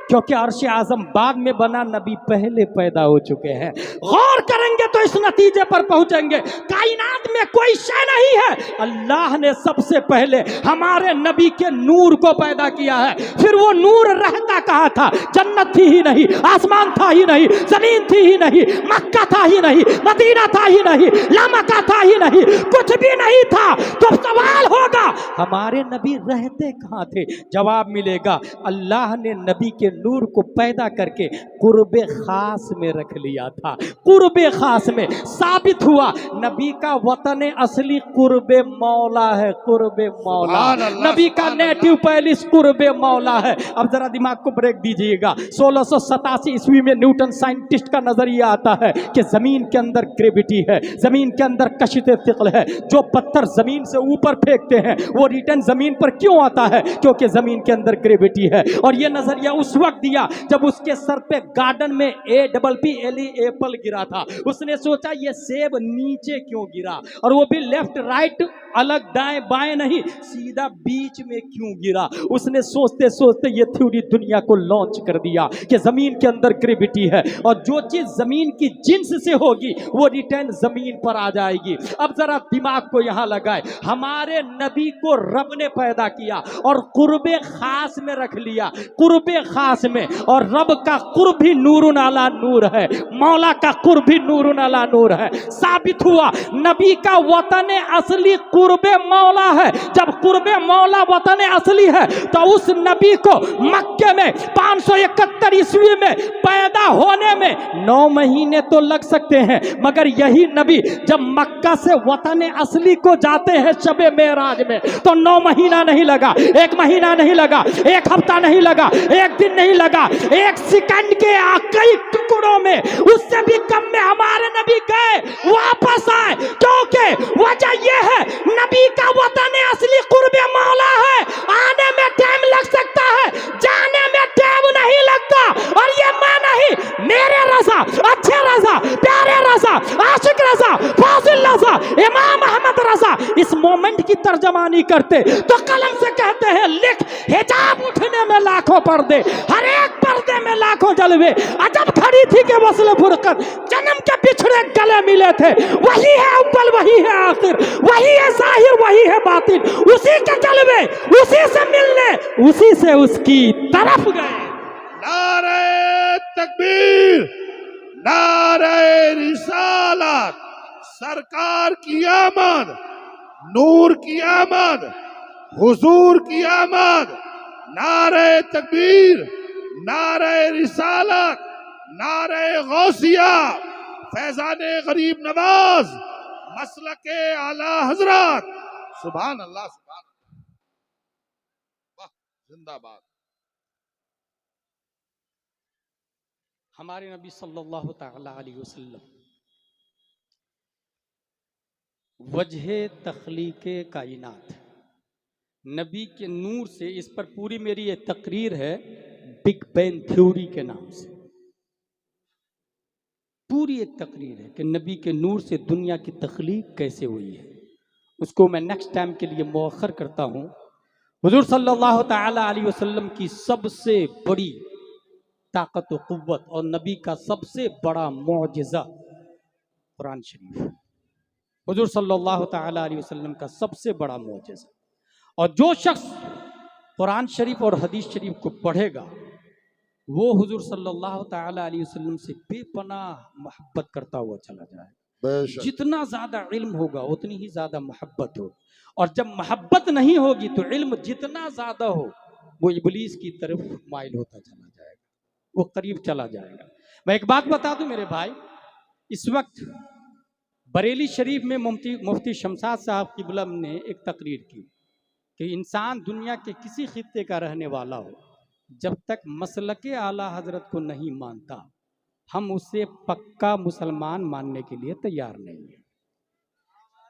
क्योंकि अर्श आज़म बाद में बना, नबी पहले पैदा हो चुके हैं। गौर करेंगे तो इस नतीजे पर पहुंचेंगे, कायनात में कोई शय नहीं है, अल्लाह ने सबसे पहले हमारे नबी के नूर को पैदा किया है। फिर वो नूर रहता कहाँ था? जन्नत थी ही नहीं, आसमान था ही नहीं, जमीन थी ही नहीं, मक्का था ही नहीं, मदीना था ही नहीं, लामका था ही नहीं, कुछ भी नहीं था। तो सवाल होगा, हमारे नबी रहते कहाँ थे? जवाब मिलेगा, अल्लाह ने नबी के नूर को पैदा करके कुर्बे खास में रख लिया था। कुर्बे खास में साबित हुआ नबी का वतन असली कुर्बे मौला है, कुर्बे मौला। नबी का नेटिव पैलेस कुर्बे मौला है। अब जरा दिमाग को ब्रेक दीजिएगा। 1687 ईस्वी में न्यूटन साइंटिस्ट का नजरिया आता है कि जमीन के अंदर ग्रेविटी है, जमीन के अंदर कशिते तिकल है। जो पत्थर जमीन से ऊपर फेंकते हैं वो रिटर्न जमीन पर क्यों आता है? क्योंकि जमीन के अंदर ग्रेविटी है। और ये नजरिया उस वक्त दिया जब उसके सर पे गार्डन में APPLE एप्पल गिरा था। उसने सोचा ये सेब नीचे क्यों गिरा, और वो भी लेफ्ट राइट, अलग दाएं बाएं नहीं, सीधा बीच में क्यों गिरा। उसने सोचते सोचते ये थ्योरी दुनिया को लॉन्च कर दिया कि जमीन के अंदर ग्रेविटी है, और जो चीज जमीन की जिन्स से होगी वो रिटर्न जमीन पर आ जाएगी। अब जरा दिमाग को यहां लगाए, हमारे नबी को रब ने पैदा किया और कुर्बे खास में रख लिया, कुर्बे खास में। और रब का कुर्ब भी नूरुन अला नूर है, मौला का कुर्ब भी नूरुन अला नूर है। साबित हुआ नबी का वतन असली कुर्बे मौला है। जब कुर्बे मौला वतन असली है तो उस नबी को मक्के में 571 ईस्वी में पैदा होने में 9 महीने तो लग सकते हैं, मगर यही नबी जब मक्का से वतन असली को जाते हैं शबे मेराज में, तो 9 महीना नहीं लगा, 1 महीना नहीं लगा, 1 हफ्ता नहीं लगा, 1 दिन नहीं लगा, 1 सेकंड के कई टुकड़ों में उस इससे भी कम में हमारे नबी गए, वापस आए, क्योंकि वजह यह है नबी का वतन असली कुर्बे मौला है। आने में टाइम लग सकता है, जाने में टाइम नहीं लगता। और ये मैं नहीं, मेरे रजा, अच्छे रजा, प्यारे रजा, आशिक रजा, फासिल रजा, इमाम अहमद रजा इस मोमेंट की तर्जमानी करते तो कलम से कहते हैं, लिख, हिजाब उठने में लाखों पर्दे, हर एक पर्दे में लाखों जलवे, अजब खड़ी थी कि वस्ल फुरकत, जन्म के पिछड़े गले मिले थे। वही है अव्वल, वही है आखिर, वही है जाहिर, वही है बातिन, उसी के जलवे, उसी से मिलने, उसी से उसकी तरफ गए। नारे तकबीर, नारे रिसालत, सरकार की आमद, नूर की आमद, हुजूर की आमद। नारे तकबीर, नारे रिसालत, नारे गौसिया, फैजाने गरीब नवाज, मसलके आला हजरत। सुभान अल्लाह, सुभान अल्लाह, वाह, जिंदाबाद। हमारे नबी सल्लल्लाहु तआला अलैहि वसल्लम वजह तख्लीके कायनात, नबी के नूर से, इस पर पूरी मेरी ये तकरीर है बिग बैंग थ्योरी के नाम से। पूरी एक तकरीर है कि नबी के नूर से दुनिया की तख्लीक कैसे हुई है। उसको मैं नेक्स्ट टाइम के लिए मौखर करता हूँ। हुजूर सल्लल्लाहु तआला अलैहि वसल्लम की सबसे बड़ी ताकत व कुव्वत और नबी का सबसे बड़ा मुअजिज़ा कुरान शरीफ, हुजूर सल्लल्लाहु तआला अलैहि वसल्लम का सबसे बड़ा मुअजिज़ा। और जो शख्स कुरान शरीफ और हदीस शरीफ को पढ़ेगा वो हुजूर सल्लल्लाहु तआला अलैहि वसल्लम से बेपनाह मोहब्बत करता हुआ चला जाए। जितना ज़्यादा इल्म होगा उतनी ही ज़्यादा मोहब्बत होगी, और जब मोहब्बत नहीं होगी तो इल्म जितना ज़्यादा हो वो इब्लीस की तरफ माइल होता चला जाएगा, वो करीब चला जाएगा। मैं एक बात बता दूं मेरे भाई, इस वक्त बरेली शरीफ में मुफ्ती शमशाद साहब क़िबला ने एक तकरीर की कि इंसान दुनिया के किसी खित्ते का रहने वाला हो, जब तक मसलके आला हजरत को नहीं मानता हम उसे पक्का मुसलमान मानने के लिए तैयार नहीं है।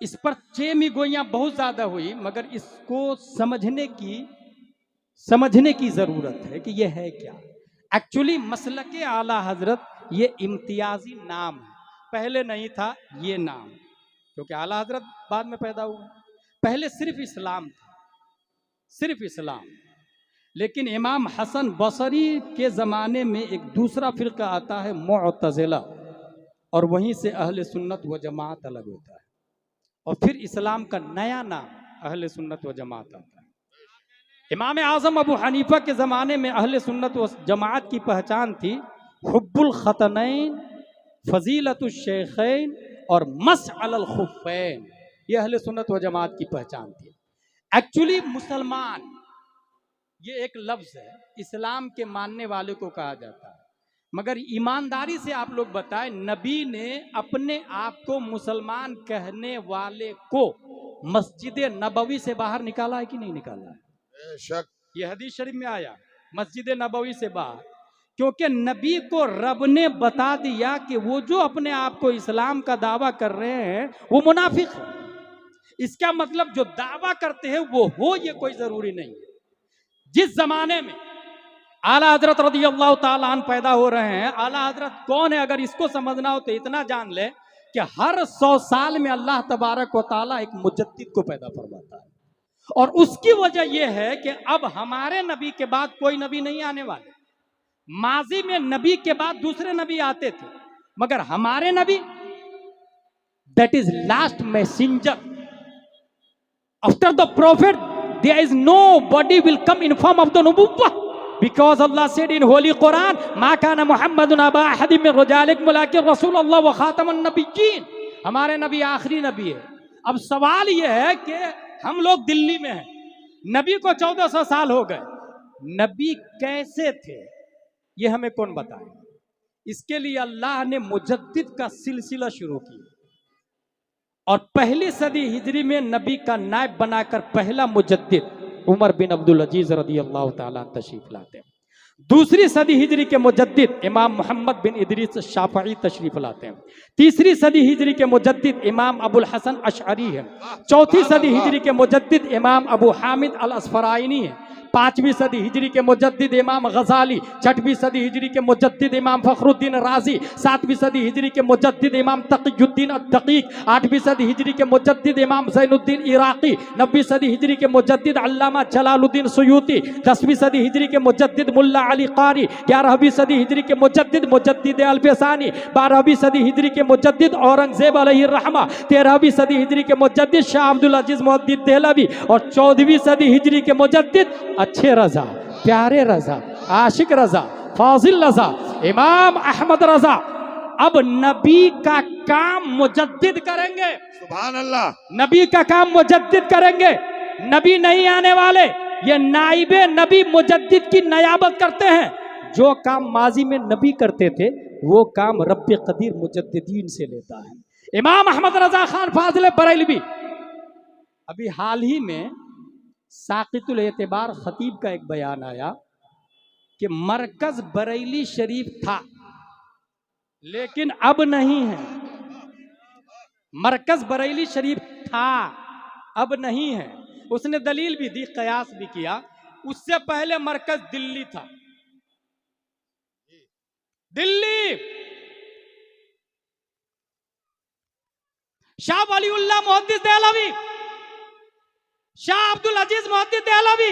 इस पर चेमी गोइयाँ बहुत ज़्यादा हुई, मगर इसको समझने की ज़रूरत है कि यह है क्या। एक्चुअली मसलके आला हजरत ये इम्तियाजी नाम है, पहले नहीं था ये नाम, क्योंकि आला हजरत बाद में पैदा हुआ। पहले सिर्फ इस्लाम था, सिर्फ इस्लाम। लेकिन इमाम हसन बसरी के ज़माने में एक दूसरा फ़िरका आता है मुअतज़िला, और वहीं से अहले सुन्नत व जमात अलग होता है, और फिर इस्लाम का नया नाम अहले सुन्नत व जमात आता है। इमाम आज़म अबू हनीफा के ज़माने में अहले सुन्नत व जमात की पहचान थी हुब्बुल खतनैन, फजीलतुश शेखैन और मस अलल खुफ़ैन। ये अहले सुन्नत व जमात की पहचान थी। एक्चुअली मुसलमान ये एक लफ्ज़ है, इस्लाम के मानने वाले को कहा जाता है, मगर ईमानदारी से आप लोग बताएं, नबी ने अपने आप को मुसलमान कहने वाले को मस्जिद नबवी से बाहर निकाला है कि नहीं निकाला है? ये हदीस शरीफ में आया, मस्जिद नबवी से बाहर, क्योंकि नबी को रब ने बता दिया कि वो जो अपने आप को इस्लाम का दावा कर रहे हैं वो मुनाफिक है। इसका मतलब जो दावा करते हैं वो हो, ये कोई जरूरी नहीं है। जिस जमाने में आला हजरत रज़ियल्लाहु ताला अन्हु पैदा हो रहे हैं, आला हजरत कौन है अगर इसको समझना हो तो इतना जान ले कि हर 100 साल में अल्लाह तबारक व ताला एक मुजद्दिद को पैदा फरमाता है, और उसकी वजह यह है कि अब हमारे नबी के बाद कोई नबी नहीं आने वाले। माजी में नबी के बाद दूसरे नबी आते थे, मगर हमारे नबी that is last messenger after the prophet, there is nobody will come in form of the nubuwwah, because Allah said in holy Quran, ma kana Muhammadun aba ahadin min rijalikum walakin rasulullah wa khatamun nabiyyin। हमारे नबी आखिरी नबी है। अब सवाल यह है कि हम लोग दिल्ली में हैं, नबी को 1400 साल हो गए, नबी कैसे थे ये हमें कौन बताए? इसके लिए अल्लाह ने मुजद्दिद का सिलसिला शुरू किया, और पहली सदी हिजरी में नबी का नायब बनाकर पहला मुजद्दिद उमर बिन अब्दुल अजीज रज़ियल्लाहु ताला तशरीफ लाते हैं। दूसरी सदी हिजरी के मुजद्दिद इमाम मोहम्मद बिन इदरीस शाफई तशरीफ लाते हैं। तीसरी सदी हिजरी के मुजद्दिद इमाम अबुल हसन अशअरी है। चौथी सदी हिजरी के मुजद्दिद इमाम अबू हामिद अल अस्फराइनी है। पांचवीं सदी हिजरी के मुजद्दिद इमाम गजाली। छठवीं सदी हिजरी के मुजद्दिद इमाम फखरुद्दीन राजी। सातवीं सदी हिजरी के मुजद्दिद इमाम तकीयुद्दीन अद-दकीक। आठवीं सदी हिजरी के मुजद्दिद इमाम ज़ैनुद्दीन इराकी। नब्बी सदी हिजरी के मुजद्दिद अल्लामा जलालुद्दीन सुयूती। 10वीं सदी हिजरी के मुजद्दिद मुल्ला अली कारी। 11वीं सदी हिजरी के मुजद्दिद अल-फसानी। 12वीं सदी हिजरी के मुजद्दिद औरंगजेब अलैहिर्रहमा। 13वीं सदी हिजरी के मुजद्दिद शाह अब्दुल अजीज मुहद्दिद देहलवी। और 14वीं सदी हिजरी के मुजद्दिद अच्छे रजा, प्यारे रजा, आशिक रजा, फाजिल रजा, इमाम अहमद रजा। अब नबी का काम मुजद्दिद करेंगे। सुभान अल्लाह। नबी का काम मुजद्दिद करेंगे। नबी नहीं आने वाले, ये नाइबे नबी मुजद्दिद की नयाबत करते हैं। जो काम माजी में नबी करते थे वो काम रब्बे कदीर मुजद्दिदीन से लेता है। इमाम अहमद रजा खान फाजिल बरेलवी। अभी हाल ही में साकितुल एतबार खतीब का एक बयान आया कि मरकज बरेली शरीफ था लेकिन अब नहीं है। मरकज बरेली शरीफ था, अब नहीं है। उसने दलील भी दी, कयास भी किया। उससे पहले मरकज दिल्ली था। दिल्ली शाह वलीउल्लाह मुहद्दिस देहलवी, शाह अब्दुल अजीज मुहद्दिस देहलवी,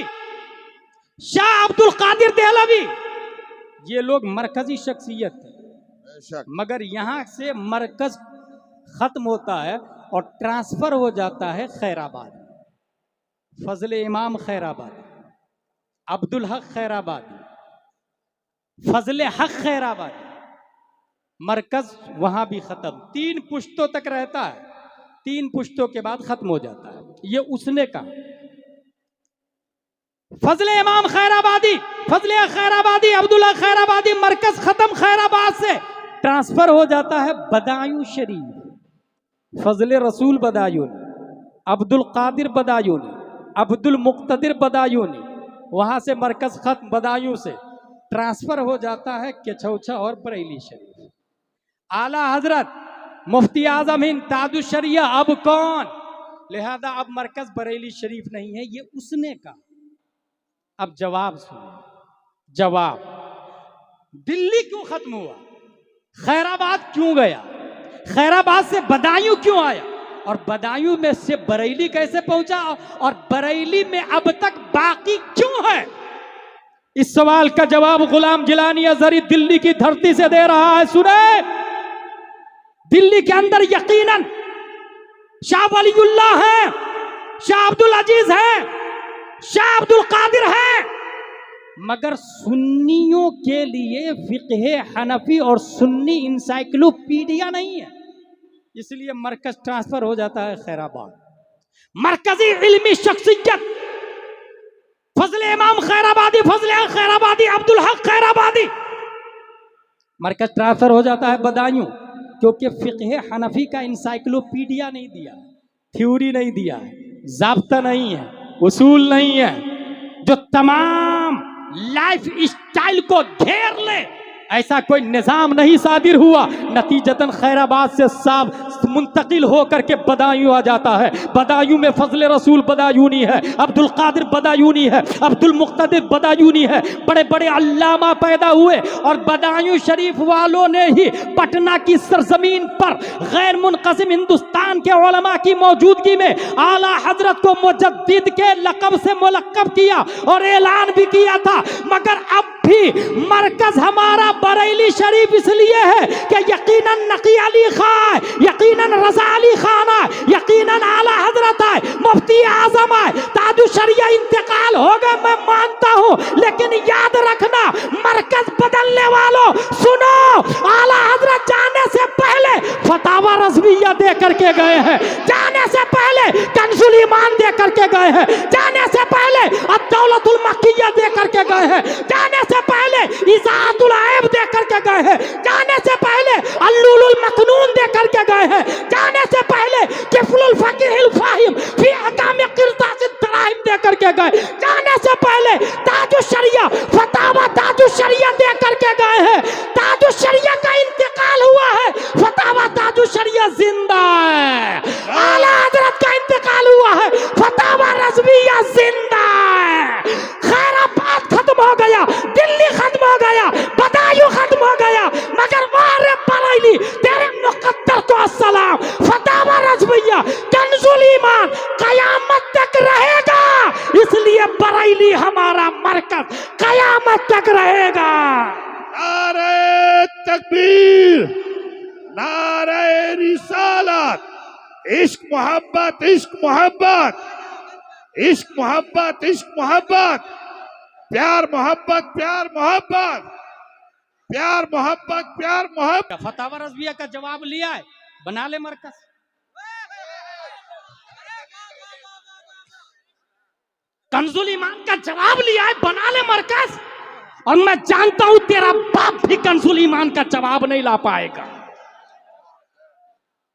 शाह अब्दुल कादिर देहलवी, ये लोग मरकजी शख्सियत है। मगर यहां से मरकज खत्म होता है और ट्रांसफर हो जाता है खैराबाद। फजले इमाम खैराबाद, अब्दुल हक खैराबादी, फजले हक खैराबादी। मरकज वहां भी खत्म। 3 पुश्तों तक रहता है, 3 पुश्तों के बाद खत्म हो जाता है। ये उसने कहा। फजले इमाम खैराबादी, फजले खैराबादी, अब्दुल्ला खैराबादी, मरकज खत्म। खैराबाद से ट्रांसफर हो जाता है बदायूं शरीफ। फजले रसूल बदायूनी, अब्दुल कादिर बदायूनी, अब्दुल मुक्तदिर बदायूनी। वहां से मरकज खत्म, बदायूं से ट्रांसफर हो जाता है केछौछा और बरेली शरीफ। आला हजरत मुफ्ती आजम हिंद ताजुशरिया अब कौन? लिहाजा अब मरकज बरेली शरीफ नहीं है, ये उसने कहा। अब जवाब सुनो, जवाब। दिल्ली क्यों खत्म हुआ? खैराबाद क्यों गया? खैराबाद से बदायूं क्यों आया? और बदायूं में से बरेली कैसे पहुंचा? और बरेली में अब तक बाकी क्यों है? इस सवाल का जवाब गुलाम जिलानी अजहरी दिल्ली की धरती से दे रहा है। सुने, दिल्ली के अंदर यकीनन शाह वलीउल्लाह है, शाह अब्दुल अजीज है, शाह अब्दुल कादिर है। मगर सुन्नियों के लिए फिक़्हे हनफी और सुन्नी इंसाइक्लोपीडिया नहीं है। इसलिए मरकज ट्रांसफर हो जाता है खैराबाद। मरकजी इल्मी शख्सियत फजले इमाम खैराबादी, फजले खैराबादी, अब्दुल हक खैराबादी। मरकज ट्रांसफर हो जाता है बदायूं, क्योंकि फिक़्हे हनफी का इंसाइक्लोपीडिया नहीं दिया, थ्योरी नहीं दिया है, ज़ाब्ता नहीं है, उसूल नहीं है, जो तमाम लाइफ स्टाइल को घेर ले, ऐसा कोई निज़ाम नहीं सादिर हुआ। नतीजतन खैराबाद से साफ मुंतकिल होकर के बदायूं आ जाता है। बदायूं में फजले रसूल बदायूनी है, अब्दुल कादिर बदायूनी है, अब्दुल मुक्तदिर बदायूनी है। बड़े बड़े अल्लामा पैदा हुए और बदायूं शरीफ वालों ने ही पटना की सरजमीन पर गैर मुनक़सिम हिंदुस्तान के उलमा की मौजूदगी में आला हजरत को मुजद्दिद के लक़ब से मुलक़्क़ब किया और ऐलान भी किया था। मगर अब भी मरकज हमारा बरेली शरीफ इसलिए है कि यकीनन नकी अली खान, यकीनन रजा अली खान आए, यकीनन आला हजरत आए, मुफ्ती आजम आए, ताजुशरिया इंतकाल हो गए, मैं मानता हूं। लेकिन याद रखना, मरकज बदलने वालों सुनो, आला हजरत जाने से पहले फतावा रज़विया दे करके गए हैं, जाने से पहले कंजुल ईमान दे करके गए हैं, जाने से पहले अद-दौलतुल मक्किया दे करके गए हैं, जाने से पहले इज़ाअतुल ऐब दे करके गए हैं, जाने से पहले अल्लुलुल मकनून दे करके गए हैं, जाने से पहले किफ़लुल फ़क़ीहुल फ़ाहिम फी अहकाम क़िरतासिद दराहिम दे करके गए, जाने से पहले ताजुशरिया फतावा ताजुल ताजुशरिया दे करके गए हैं। ताजुशरिया का इंतकाल हुआ है, फतावा ताजुशरिया जिंदा है। आला हजरत का इंतकाल हुआ है, फतावा रज़विया जिंदा है। खैराबाद खत्म हो गया, दिल्ली खत्म हो गया, बदायूं खत्म हो गया, मगर वारे बरेली तेरे मुकद्दर को अस्सलाम। फतावा रज़विया कंजुल ईमान कयामत तक रहेगा, इसलिए बरेली हमारा मरकज कयामत तक रहेगा। नारे तकबीर, नारे रिसालत, इश्क मोहब्बत, इश्क मोहब्बत, इश्क मोहब्बत, इश्क मोहब्बत, प्यार मोहब्बत, प्यार मोहब्बत, प्यार मोहब्बत, प्यार मोहब्बत। फतावा रज़विया का जवाब लिया है, बना ले मरकज। कंजुल ईमान का जवाब लिया है, बना ले मरकज। और मैं जानता हूं तेरा बाप भी कंजुल ईमान का जवाब नहीं ला पाएगा,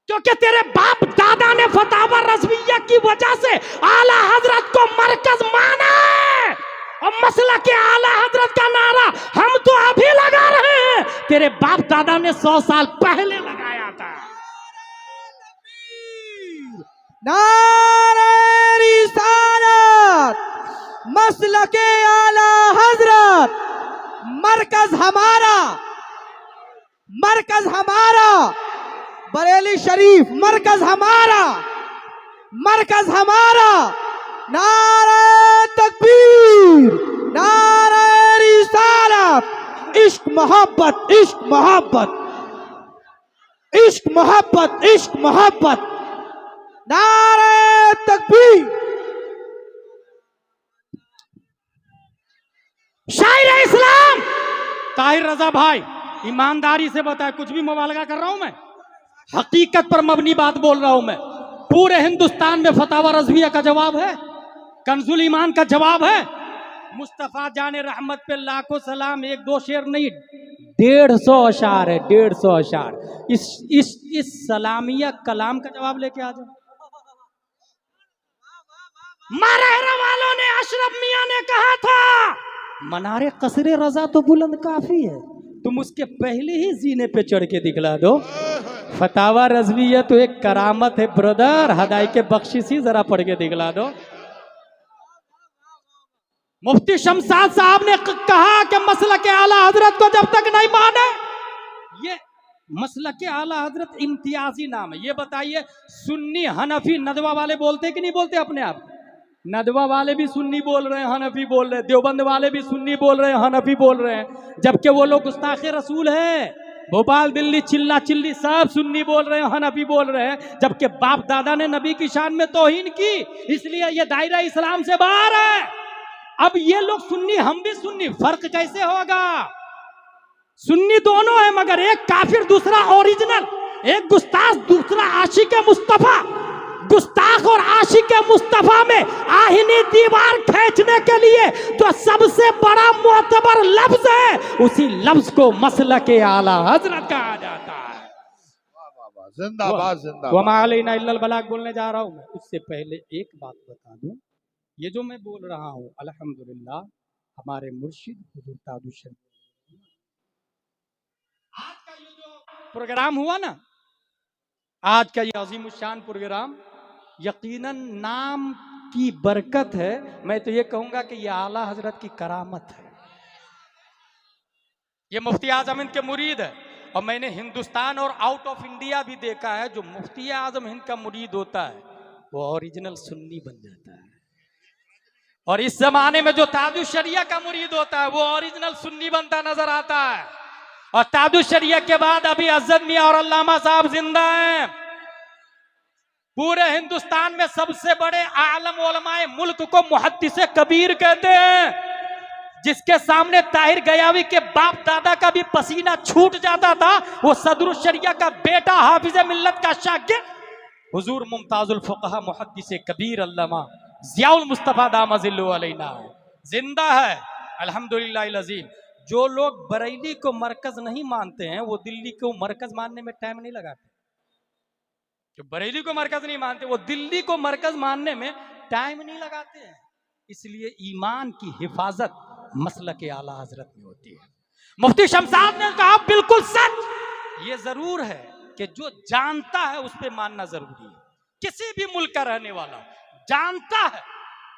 क्योंकि तेरे बाप दादा ने फतावा रज़विया की वजह से आला हजरत को मरकज माना है। और मसला के आला हजरत का नारा हम तो अभी लगा रहे हैं, तेरे बाप दादा ने 100 साल पहले लगाया था। नारे रिसालत, मसलके आला हजरत, मरकज हमारा, मरकज हमारा, बरेली शरीफ मरकज हमारा, मरकज हमारा। नारे तकबीर, नारे रिसालत, इश्क मोहब्बत, इश्क मोहब्बत, इश्क मोहब्बत, इश्क मोहब्बत। नारे तकबीर। शायर इस्लाम ताहिर रजा भाई, ईमानदारी से बताए, कुछ भी मुबालगा कर रहा हूं मैं, हकीकत पर मबनी बात बोल रहा हूं मैं। पूरे हिंदुस्तान में फतावा रज़विया का जवाब है, कंजुल ईमान का जवाब है। मुस्तफा जाने रहमत पे लाखों सलाम, एक दो शेर नहीं 150 अशार है, 150 अशार। इस सलामिया कलाम का जवाब लेके आ जाओ। मारहरा वालों ने, अशरफ मियां ने कहा था मनारे कसरे रजा तो बुलंद काफी है, तुम उसके पहले ही जीने पे चढ़ के दिखला दो। फतावा रज़विया तो एक करामत है ब्रदर, हदाई के बख्शिशी जरा पढ़ के दिखला दो। मुफ्ती शमशाद साहब ने कहा कि मसलक आला हजरत को जब तक नहीं माने, ये मसलक आला हजरत इम्तियाजी नाम है। ये बताइए सुन्नी हनफी नदवा वाले बोलते कि नहीं बोलते अपने आप? नदवा वाले भी सुन्नी बोल रहे हैं, हनफी बोल रहे हैं, देवबंद वाले भी सुन्नी बोल रहे हैं, हनफी बोल रहे हैं, जबकि वो लोग गुस्ताखे रसूल है। भोपाल दिल्ली चिल्ला चिल्ली सब सुन्नी बोल रहे हैं, हनफी बोल रहे हैं, जबकि बाप दादा ने नबी की शान में तौहीन की, इसलिए ये दायरा इस्लाम से बाहर है। अब ये लोग सुन्नी, हम भी सुन्नी, फर्क कैसे होगा? सुन्नी दोनों है, मगर एक काफिर दूसरा ओरिजिनल, एक गुस्ताख दूसरा आशिक मुस्तफा। गुस्ताख और आशिक मुस्तफा में आहिनी दीवार खींचने के लिए जो सबसे बड़ा मोतबर लफ्ज है, उसी लफ्ज को मसलक आला हजरत कहा जाता है। जिंदाबाद, जिंदाबाद। वमा अलैना इल्लल बलाग बोलने जा रहा हूं मैं। उससे पहले एक बात बता दूं, ये जो मैं बोल रहा हूं अल्हम्दुलिल्लाह हमारे मुर्शिद हुजूर ताजुशरी, आज का ये जो प्रोग्राम हुआ ना, आज का ये अजीमुशान प्रोग्राम, यकीनन नाम की बरकत है। मैं तो ये कहूंगा कि ये आला हजरत की करामत है। ये मुफ्ती आजम हिंद के मुरीद है, और मैंने हिंदुस्तान और आउट ऑफ इंडिया भी देखा है, जो मुफ्ती आजम हिंद का मुरीद होता है वो ओरिजिनल सुन्नी बन जाता है, और इस जमाने में जो ताजुशरिया का मुरीद होता है वो ओरिजिनल सुन्नी बनता नजर आता है। और ताजुशरिया के बाद अभी अज़द मियां और अल्लामा साहब जिंदा हैं। पूरे हिंदुस्तान में सबसे बड़े आलम उलमाए मुल्क को मुहद्दिसे कबीर कहते हैं, जिसके सामने ताहिर गयावी के बाप दादा का भी पसीना छूट जाता था। वो सदरुल शरिया का बेटा, हाफिज मिल्लत का शागिर्द, हुजूर मुमताजुल फुक़हा मुहद्दिसे कबीर अल्लामा ज़ियाउल मुस्तफ़ा दामजिल्लु अलैना जिंदा है अल्हम्दुलिल्लाह अज़ीम। जो लोग बरेली को मरकज नहीं मानते हैं, वो दिल्ली को मरकज मानने में टाइम नहीं लगाते। जो बरेली को मरकज नहीं मानते, वो दिल्ली को मरकज मानने में टाइम नहीं लगाते हैं। इसलिए ईमान की हिफाजत मसलक के आला हजरत में होती है। मुफ्ती शमशाद ने कहा बिल्कुल सच। ये जरूर है कि जो जानता है उस पर मानना जरूरी है। किसी भी मुल्क का रहने वाला जानता है,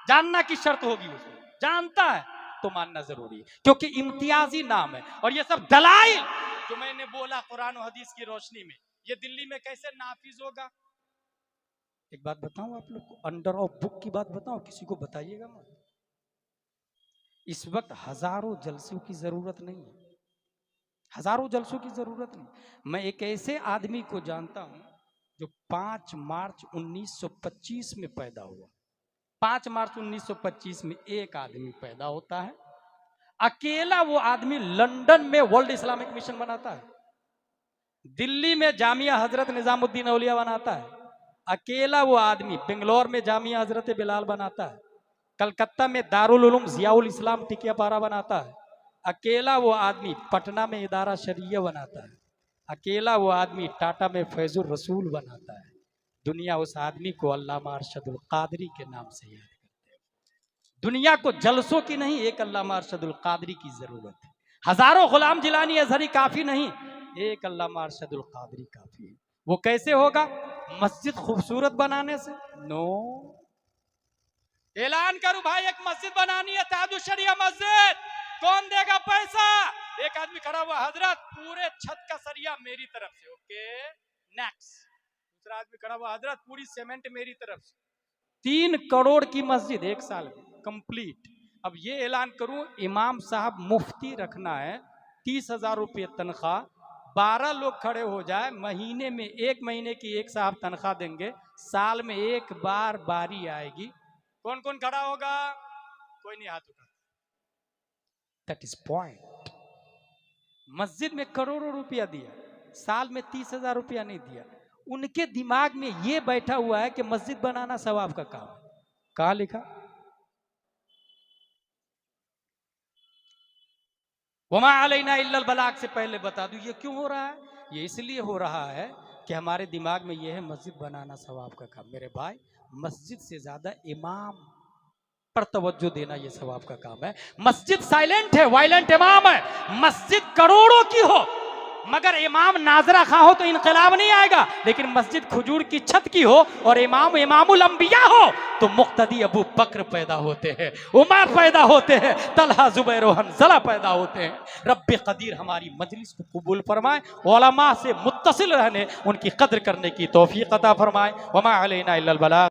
जानना की शर्त होगी उसमें, जानता है तो मानना जरूरी है, क्योंकि इम्तियाजी नाम है। और ये सब दलाइल जो मैंने बोला कुरान और हदीस की रोशनी में, ये दिल्ली में कैसे नाफिज होगा? एक बात बताऊं आप लोग को, अंडर ऑफ बुक की बात बताऊं, किसी को बताइएगा मत। इस वक्त हजारों जलसों की जरूरत नहीं है, हजारों जलसों की जरूरत नहीं। मैं एक ऐसे आदमी को जानता हूं जो 5 मार्च 1925 में पैदा हुआ। 5 मार्च 1925 में एक आदमी पैदा होता है, अकेला वो आदमी लंदन में वर्ल्ड इस्लामिक मिशन बनाता है, दिल्ली में जामिया हजरत निजामुद्दीन औलिया बनाता है, अकेला वो आदमी बेंगलोर में जामिया हजरत बिलाल बनाता है, कलकत्ता में दारुल उलूम जियाउल इस्लाम टिकिया पारा बनाता है, अकेला वो आदमी पटना में इदारा शरिया बनाता है, अकेला वो आदमी टाटा में फैजुर रसूल बनाता है। दुनिया उस आदमी को अल्लामा अरशदुल कादरी के नाम से याद करते हैं। दुनिया को जलसों की नहीं, एक अल्लामा अरशदुल कादरी की जरूरत है। हजारों गुलाम जिलानी अजहरी काफी नहीं, एक अल्लामा अरशदुल कादरी काफी है। वो कैसे होगा? मस्जिद खूबसूरत बनाने से? नो। ऐलान करूं भाई, एक मस्जिद बनानी है, ताजुल शरिया मस्जिद, कौन देगा पैसा? एक आदमी खड़ा हुआ, हजरत पूरे छत का सरिया मेरी तरफ से, ओके नेक्स्ट। दूसरा आदमी खड़ा हुआ, हजरत पूरी सीमेंट मेरी तरफ से। 3 करोड़ की मस्जिद 1 साल में कंप्लीट। अब ये ऐलान करूं, इमाम साहब मुफ्ती रखना है, 30,000 रुपये तनख्वाह, 12 लोग खड़े हो जाए, महीने में 1 महीने की एक साहब तनख्वाह देंगे, साल में 1 बार बारी आएगी, कौन कौन खड़ा होगा? कोई नहीं हाथ उठा। That is point. मस्जिद में करोड़ों रुपया दिया, साल में 30,000 रुपया नहीं दिया। उनके दिमाग में यह बैठा हुआ है कि मस्जिद बनाना सवाब का काम है। कहां लिखा? वमा अलैना इल्लल बलाग से पहले बता दूं ये क्यों हो रहा है? ये इसलिए हो रहा है कि हमारे दिमाग में यह है मस्जिद बनाना सवाब का काम। मेरे भाई, मस्जिद से ज्यादा इमाम पर तवज्जो देना यह सवाब का काम है। मस्जिद साइलेंट है, वायलेंट इमाम है। मस्जिद करोड़ों की हो मगर इमाम नाजरा खां हो तो इनकलाब नहीं आएगा, लेकिन मस्जिद खजूर की छत की हो और इमाम इमामुल अंबिया हो तो मुक्तदी अबू बकर पैदा होते हैं, उमर पैदा होते हैं, तलहा जुबैर और हंज़ला पैदा होते हैं। रब्बे कदीर हमारी मजलिस को कबूल फरमाए, उलमा से मुत्तसिल रहने, उनकी कद्र करने की तौफीक अता फरमाए। वमा अलैना इल्लल बलाग।